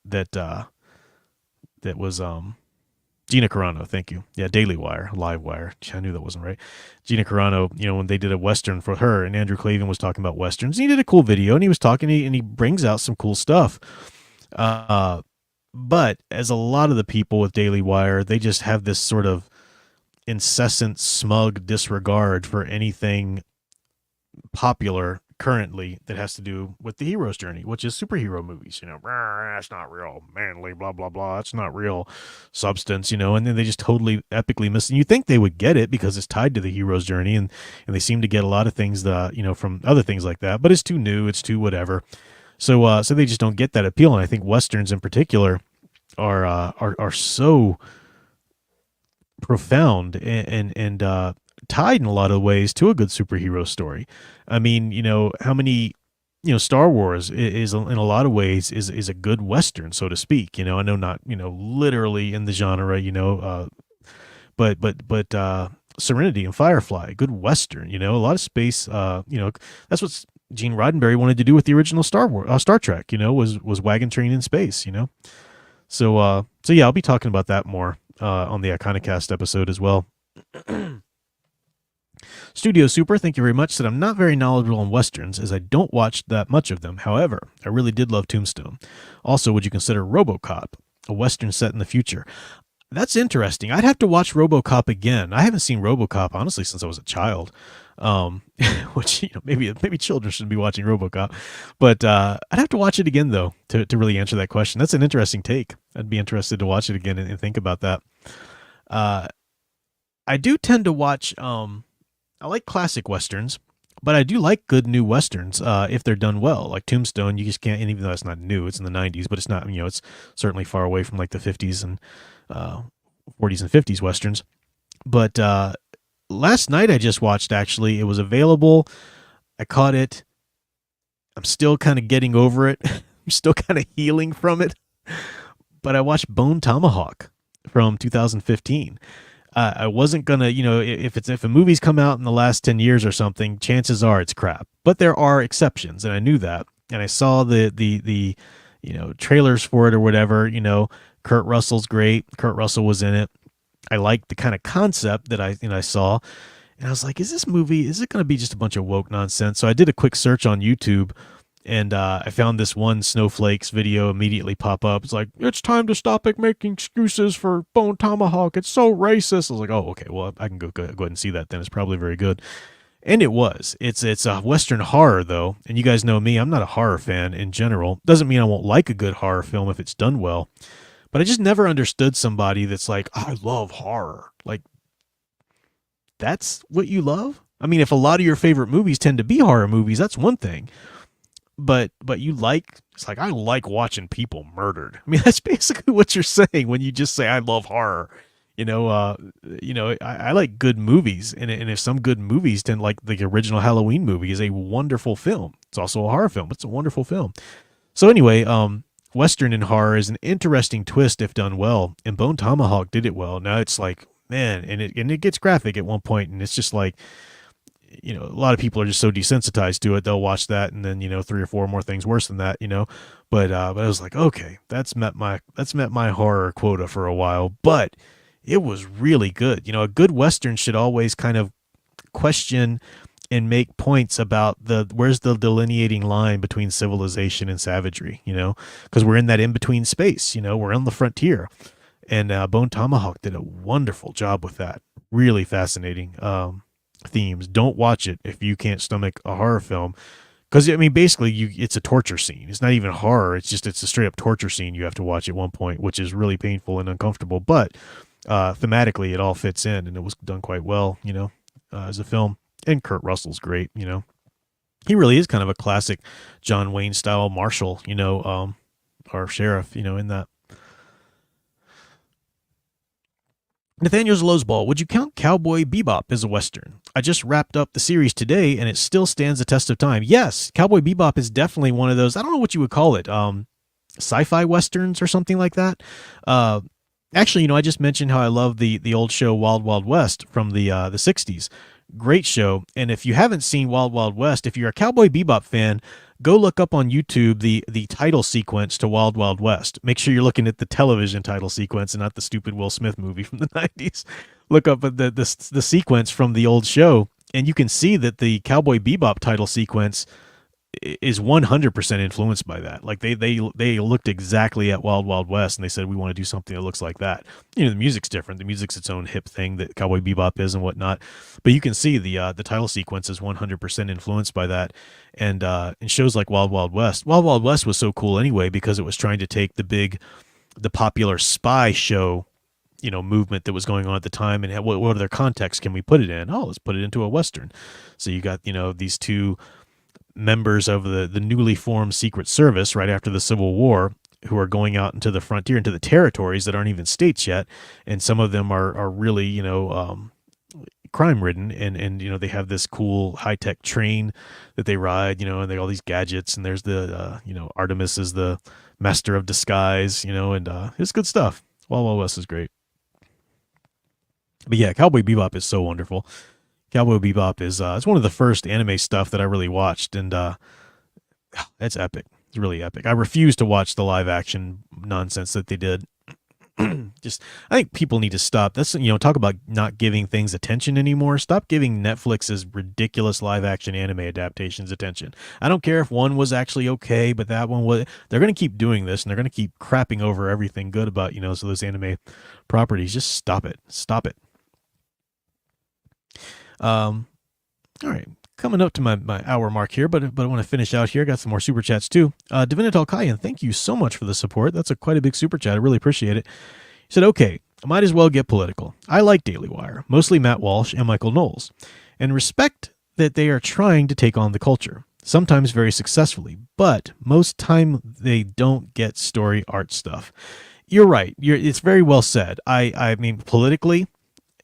A: that that was Gina Carano. Thank you. Yeah, Daily Wire, Live Wire. I knew that wasn't right. Gina Carano. You know, when they did a Western for her, and Andrew Clavin was talking about Westerns. And he did a cool video, and he was talking, and he brings out some cool stuff. But as a lot of the people with Daily Wire, they just have this sort of incessant, smug disregard for anything popular currently that has to do with the hero's journey, which is superhero movies. You know, that's not real manly, blah, blah, blah. It's not real substance, you know, and then they just totally epically miss. And you think they would get it because it's tied to the hero's journey, and they seem to get a lot of things, you know, from other things like that, but it's too new, it's too whatever. So they just don't get that appeal. And I think Westerns in particular are so profound and tied in a lot of ways to a good superhero story. I mean, you know, how many, you know, Star Wars is in a lot of ways is a good Western, so to speak. You know, I know not, you know, literally in the genre, you know, but Serenity and Firefly, good Western, you know, a lot of space, you know, that's what Gene Roddenberry wanted to do with the original Star Trek, you know, was wagon train in space, you know. So yeah, I'll be talking about that more on the Iconicast episode as well. Studio Super, thank you very much. Said I'm not very knowledgeable on Westerns as I don't watch that much of them. However, I really did love Tombstone. Also, would you consider RoboCop, a Western set in the future? That's interesting. I'd have to watch RoboCop again. I haven't seen RoboCop, honestly, since I was a child. Which, you know, maybe children shouldn't be watching RoboCop. But I'd have to watch it again, though, to really answer that question. That's an interesting take. I'd be interested to watch it again and think about that. I do tend to watch, I like classic Westerns, but I do like good new Westerns if they're done well. Like Tombstone, you just can't, and even though it's not new, it's in the 90s, but it's not, you know, it's certainly far away from like the 50s and 40s and 50s Westerns. But last night I just watched, actually, it was available. I caught it. I'm still kind of getting over it. I'm still kind of healing from it. But I watched Bone Tomahawk from 2015. I wasn't gonna, you know, if a movie's come out in the last 10 years or something, chances are it's crap. But there are exceptions, and I knew that. And I saw the you know, trailers for it or whatever. You know, Kurt Russell's great. Kurt Russell was in it. I liked the kind of concept that I saw, and I was like, is it going to be just a bunch of woke nonsense? So I did a quick search on YouTube, and I found this one Snowflakes video immediately pop up. It's like, it's time to stop making excuses for Bone Tomahawk. It's so racist. I was like, oh, okay, well, I can go ahead and see that then. It's probably very good. And it was. It's a Western horror, though, and you guys know me. I'm not a horror fan in general. Doesn't mean I won't like a good horror film if it's done well. But I just never understood somebody that's like, I love horror. Like, that's what you love? I mean, if a lot of your favorite movies tend to be horror movies, that's one thing. But you like, it's like, I like watching people murdered. I mean, that's basically what you're saying when you just say, I love horror. You know, I like good movies. And if some good movies tend, like the original Halloween movie is a wonderful film. It's also a horror film. It's a wonderful film. So anyway, Western in horror is an interesting twist if done well, and Bone Tomahawk did it well. Now it's like, man, and it gets graphic at one point, and it's just like, you know, a lot of people are just so desensitized to it, they'll watch that, and then, you know, 3 or 4 more things worse than that, you know. But I was like, okay, that's met my horror quota for a while, but it was really good. You know, a good Western should always kind of question and make points about where's the delineating line between civilization and savagery, you know, because we're in that in-between space, you know, we're on the frontier. And Bone Tomahawk did a wonderful job with that. Really fascinating themes. Don't watch it if you can't stomach a horror film, because, I mean, basically it's a torture scene. It's not even horror. It's a straight up torture scene you have to watch at one point, which is really painful and uncomfortable. But thematically, it all fits in, and it was done quite well, you know, as a film. And Kurt Russell's great, you know. He really is kind of a classic John Wayne style marshal, you know, or sheriff, you know, in that. Nathaniel's Lowsball, would you count Cowboy Bebop as a Western? I just wrapped up the series today and it still stands the test of time. Yes, Cowboy Bebop is definitely one of those, I don't know what you would call it, sci-fi Westerns or something like that. Uh, Actually, I just mentioned how I love the old show Wild Wild West from the 60s. Great show. And if you haven't seen Wild Wild West, if you're a Cowboy Bebop fan, go look up on YouTube the title sequence to Wild Wild West. Make sure you're looking at the television title sequence and not the stupid Will Smith movie from the 90s. Look up at the sequence from the old show, and you can see that the Cowboy Bebop title sequence is 100% influenced by that. Like they looked exactly at Wild Wild West and they said we want to do something that looks like that. The music's different. The music's its own hip thing that Cowboy Bebop is and whatnot. But you can see the title sequence is 100% influenced by that. And in shows like Wild Wild West, Wild Wild West was so cool anyway because it was trying to take the popular spy show movement that was going on at the time and what other context can we put it in? Oh, let's put it into a Western. So you got these two members of the newly formed Secret Service right after the Civil War who are going out into the frontier, into the territories that aren't even states yet. And some of them are really, crime ridden. And they have this cool high tech train that they ride, and they all these gadgets. And there's the, Artemis is the master of disguise, and it's good stuff. Wild Wild West is great. But yeah, Cowboy Bebop is so wonderful. Cowboy Bebop is it's one of the first anime stuff that I really watched, and it's epic. It's really epic. I refuse to watch the live action nonsense that they did. Just, I think people need to stop. That's talk about not giving things attention anymore. Stop giving Netflix's ridiculous live action anime adaptations attention. I don't care if one was actually okay, but that one was. They're going to keep doing this, and they're going to keep crapping over everything good about so those anime properties. Just stop it. Stop it. All right, coming up to my hour mark here, but I want to finish out here. Got some more super chats too. Divinital Kayan, thank you so much for the support. That's quite a big super chat. I really appreciate it. He said, okay, I might as well get political. I like Daily Wire, mostly Matt Walsh and Michael Knowles, and respect that they are trying to take on the culture, sometimes very successfully, but most time they don't get story art stuff. You're right. It's very well said. I mean,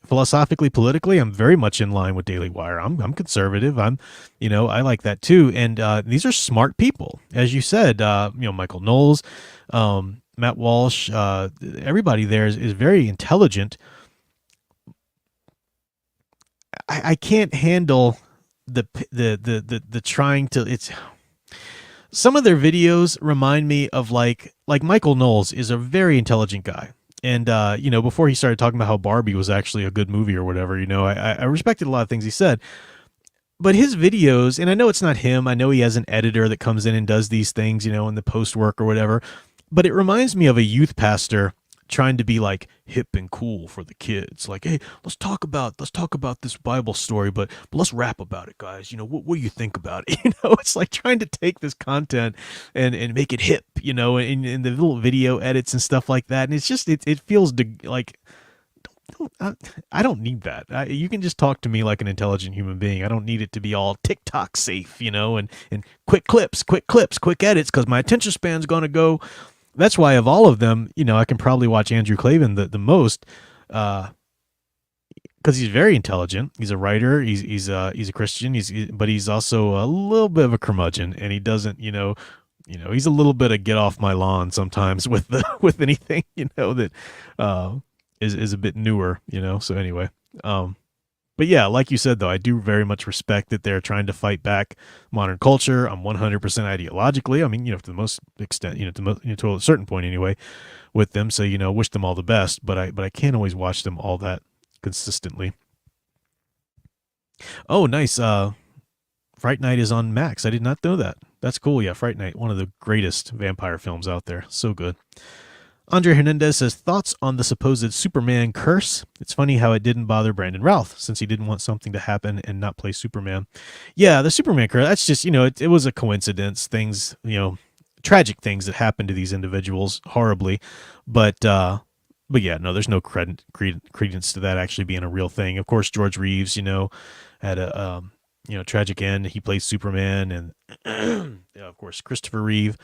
A: philosophically, politically, I'm very much in line with Daily Wire. I'm conservative. I like that too. And these are smart people, as you said. Michael Knowles, Matt Walsh, everybody there is very intelligent. I can't handle the trying to. It's some of their videos remind me of like Michael Knowles is a very intelligent guy. And, before he started talking about how Barbie was actually a good movie or whatever, I respected a lot of things he said. But his videos, and I know it's not him. I know he has an editor that comes in and does these things, in the post work or whatever. But it reminds me of a youth pastor trying to be like hip and cool for the kids. Like, hey, let's talk about this Bible story, but let's rap about it, guys. What do you think about it? It's like trying to take this content and make it hip, in the little video edits and stuff like that. And it's just, it feels like, I don't need that. You can just talk to me like an intelligent human being. I don't need it to be all TikTok safe, and quick clips, quick edits, because my attention span's going to go. That's why of all of them, I can probably watch Andrew Klavan the most, because he's very intelligent. He's a writer. He's a Christian. But he's also a little bit of a curmudgeon, and he doesn't, he's a little bit of get off my lawn sometimes with with anything, that is a bit newer, So anyway, but yeah, like you said, though, I do very much respect that they're trying to fight back modern culture. I'm 100% ideologically. I mean, to the most extent, to a certain point anyway, with them. So, wish them all the best. But I can't always watch them all that consistently. Oh, nice. Fright Night is on Max. I did not know that. That's cool. Yeah, Fright Night, one of the greatest vampire films out there. So good. Andre Hernandez says, thoughts on the supposed Superman curse? It's funny how it didn't bother Brandon Routh, since he didn't want something to happen and not play Superman. Yeah, the Superman curse, that's just, it was a coincidence. Things, tragic things that happened to these individuals horribly. But yeah, no, there's no credence to that actually being a real thing. Of course, George Reeves, had a, tragic end. He plays Superman. And, yeah, of course, Christopher Reeve,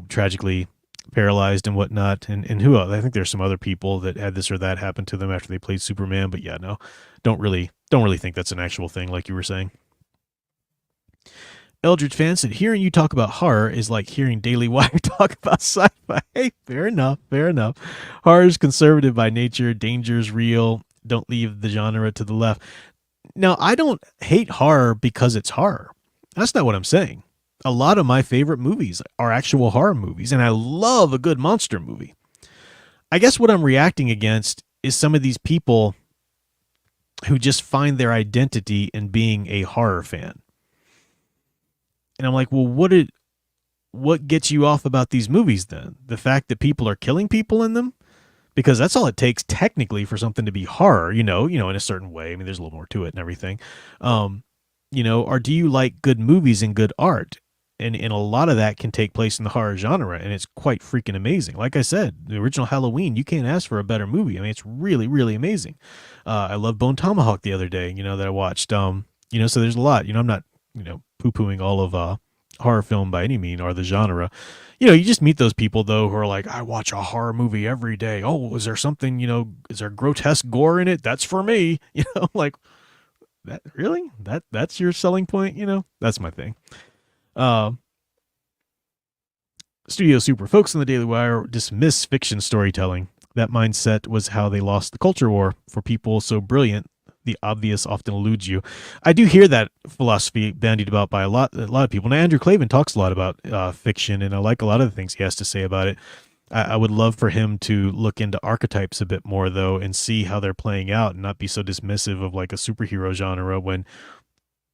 A: tragically paralyzed and whatnot. And who else? I think there's some other people that had this or that happen to them after they played Superman. But yeah, no, don't really think that's an actual thing, like you were saying. Eldridge fan said, hearing you talk about horror is like hearing Daily Wire talk about sci-fi. Hey, fair enough, fair enough. Horror is conservative by nature. Danger's real. Don't leave the genre to the left. Now, I don't hate horror because it's horror. That's not what I'm saying. A lot of my favorite movies are actual horror movies, and I love a good monster movie. I guess what I'm reacting against is some of these people who just find their identity in being a horror fan. And I'm like, well, what gets you off about these movies then? The fact that people are killing people in them? Because that's all it takes technically for something to be horror, in a certain way. I mean, there's a little more to it and everything. Or do you like good movies and good art? And a lot of that can take place in the horror genre, and it's quite freaking amazing. Like I said, the original Halloween, you can't ask for a better movie. I mean, it's really, really amazing. I love Bone Tomahawk the other day, that I watched. So there's a lot. I'm not, poo-pooing all of horror film by any mean or the genre. You just meet those people, though, who are like, I watch a horror movie every day. Oh, is there something, is there grotesque gore in it? That's for me. Like, that really? That's your selling point? That's my thing. Studio Super. Folks in the Daily Wire dismiss fiction storytelling. That mindset was how they lost the culture war. For people so brilliant, the obvious often eludes you. I do hear that philosophy bandied about by a lot of people. And Andrew Clavin talks a lot about fiction, and I like a lot of the things he has to say about it. I would love for him to look into archetypes a bit more, though, and see how they're playing out, and not be so dismissive of like a superhero genre when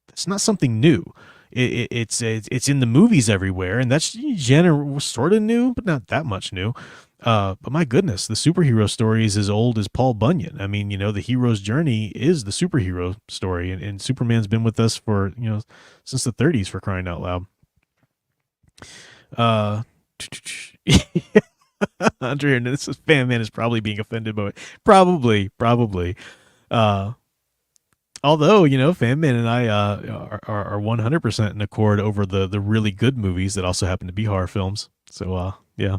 A: it's not something new. It's in the movies everywhere, and that's genre sort of new, but not that much new. But my goodness, the superhero story is as old as Paul Bunyan. I mean, the hero's journey is the superhero story, and Superman's been with us for since the 30s, for crying out loud. Andre, and this fan man is probably being offended by it. Probably. Although, Fan Man and I are 100% in accord over the really good movies that also happen to be horror films. So, yeah.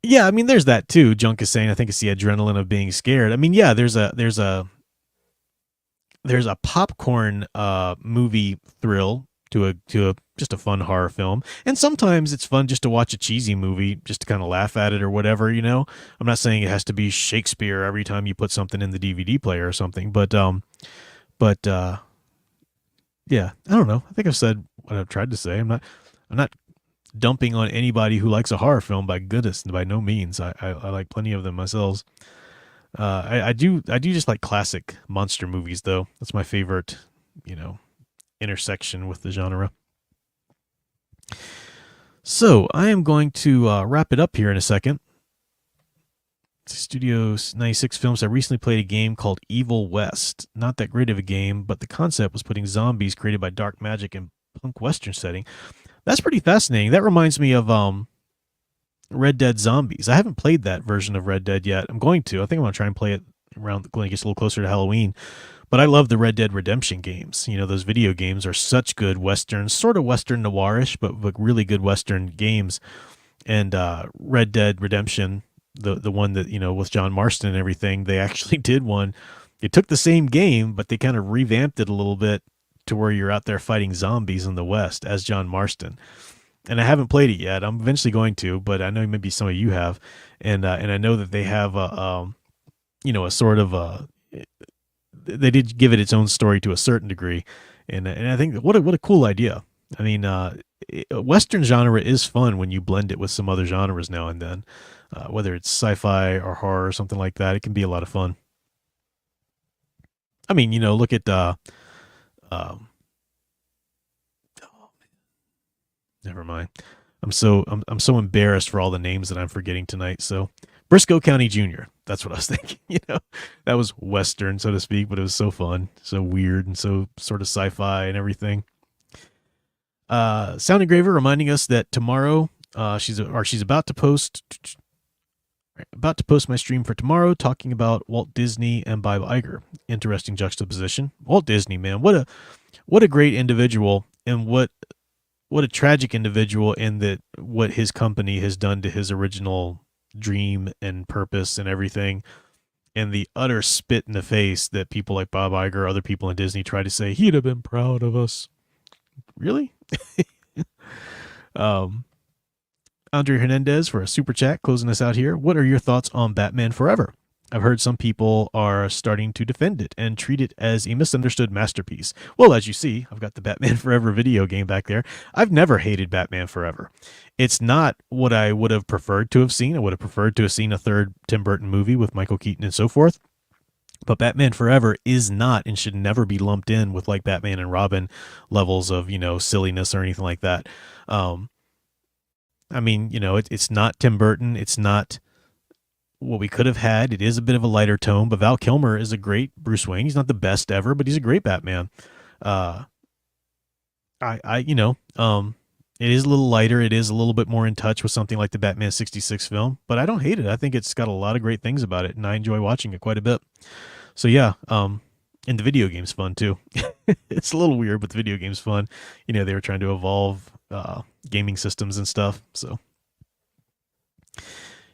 A: Yeah, I mean, there's that too. Junk is saying, I think it's the adrenaline of being scared. I mean, yeah, there's a popcorn movie thrill to a just a fun horror film, and sometimes it's fun just to watch a cheesy movie just to kind of laugh at it or whatever. I'm not saying it has to be Shakespeare every time you put something in the DVD player or something, but yeah, I don't know. I think I've said what I've tried to say. I'm not dumping on anybody who likes a horror film, by goodness, by no means. I like plenty of them myself. I do just like classic monster movies, though. That's my favorite, intersection with the genre. So I am going to wrap it up here in a second. Studio 96 Films. I recently played a game called Evil West. Not that great of a game, but the concept was putting zombies created by dark magic in punk western setting. That's pretty fascinating. That reminds me of Red Dead Zombies. I haven't played that version of Red Dead yet. I'm going to. I think I'm going to try and play it around when it gets a little closer to Halloween. But I love the Red Dead Redemption games. Those video games are such good westerns, sort of western noirish, but really good western games. And Red Dead Redemption, the one that, with John Marston and everything, they actually did one. They took the same game, but they kind of revamped it a little bit to where you're out there fighting zombies in the West as John Marston. And I haven't played it yet. I'm eventually going to, but I know maybe some of you have. And I know that they have a sort of they did give it its own story to a certain degree. And I think what a cool idea. I mean, Western genre is fun when you blend it with some other genres now and then, whether it's sci-fi or horror or something like that. It can be a lot of fun. I mean, look at never mind. I'm so embarrassed for all the names that I'm forgetting tonight. So Briscoe County Jr. That's what I was thinking. That was Western, so to speak, but it was so fun, so weird, and so sort of sci-fi and everything. Sound Engraver reminding us that tomorrow, she's about to post my stream for tomorrow, talking about Walt Disney and Bob Iger. Interesting juxtaposition. Walt Disney, man, what a great individual, and what what a tragic individual, and that what his company has done to his original dream and purpose and everything, and the utter spit in the face that people like Bob Iger, other people in Disney try to say he'd have been proud of us. Really? Andre Hernandez for a super chat closing us out here. What are your thoughts on Batman Forever? I've heard some people are starting to defend it and treat it as a misunderstood masterpiece. Well, as you see, I've got the Batman Forever video game back there. I've never hated Batman Forever. It's not what I would have preferred to have seen. I would have preferred to have seen a third Tim Burton movie with Michael Keaton and so forth. But Batman Forever is not and should never be lumped in with like Batman and Robin levels of, silliness or anything like that. I mean, it's not Tim Burton. It's not what we could have had. It is a bit of a lighter tone, but Val Kilmer is a great Bruce Wayne. He's not the best ever, but he's a great Batman. It is a little lighter. It is a little bit more in touch with something like the Batman 66 film, but I don't hate it. I think it's got a lot of great things about it, and I enjoy watching it quite a bit. So yeah, and the video game's fun too. It's a little weird, but the video game's fun. They were trying to evolve gaming systems and stuff. So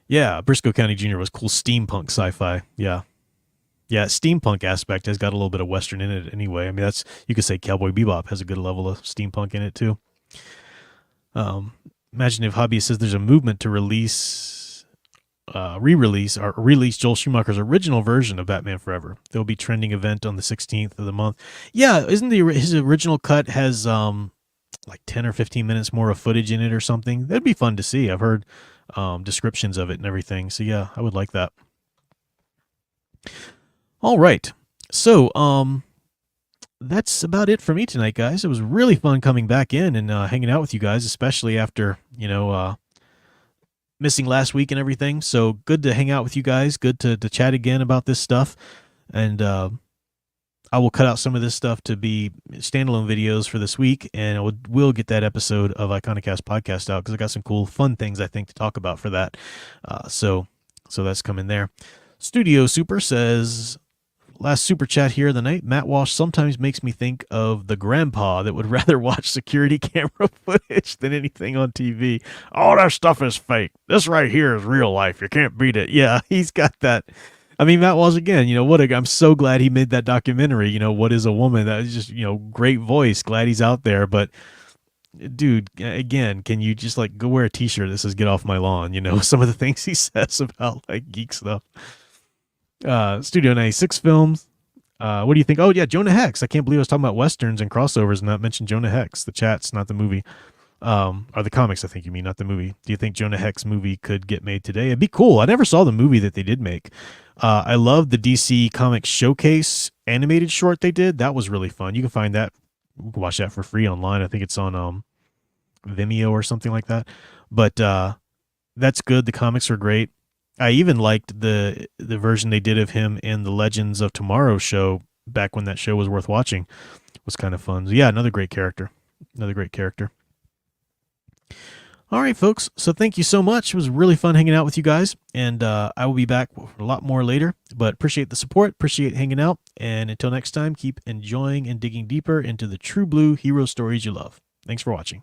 A: yeah, Briscoe County Jr. was cool steampunk sci-fi. Yeah, steampunk aspect has got a little bit of Western in it anyway. I mean, you could say Cowboy Bebop has a good level of steampunk in it too. Imagine if Hobby says there's a movement to re-release or release Joel Schumacher's original version of Batman Forever. There'll be trending event on the 16th of the month. Yeah, isn't his original cut has like 10 or 15 minutes more of footage in it or something? That'd be fun to see. I've heard descriptions of it and everything. So yeah, I would like that. All right. So that's about it for me tonight, guys. It was really fun coming back in and hanging out with you guys, especially after, missing last week and everything. So good to hang out with you guys. Good to chat again about this stuff. And I will cut out some of this stuff to be standalone videos for this week, and we'll get that episode of Iconicast podcast out because I got some cool, fun things I think to talk about for that. So that's coming there. Studio Super says, last super chat here of the night. Matt Walsh sometimes makes me think of the grandpa that would rather watch security camera footage than anything on TV. All that stuff is fake. This right here is real life. You can't beat it. Yeah, he's got that. I mean, Matt Walsh, again, I'm so glad he made that documentary, What is a Woman? That was just, great voice. Glad he's out there. But, dude, again, can you just, go wear a t-shirt that says, get off my lawn? Some of the things he says about, geek stuff. Studio 96 Films. What do you think? Oh, yeah, Jonah Hex. I can't believe I was talking about Westerns and crossovers and not mention Jonah Hex. The chat's not the movie. Or the comics, I think you mean, not the movie. Do you think Jonah Hex movie could get made today? It'd be cool. I never saw the movie that they did make. I love the DC Comics Showcase animated short they did. That was really fun. You can find that. You can watch that for free online. I think it's on Vimeo or something like that. But that's good. The comics are great. I even liked the version they did of him in the Legends of Tomorrow show back when that show was worth watching. It was kind of fun. So yeah, another great character. All right, folks. So thank you so much. It was really fun hanging out with you guys. And I will be back for a lot more later. But appreciate the support. Appreciate hanging out. And until next time, keep enjoying and digging deeper into the true blue hero stories you love. Thanks for watching.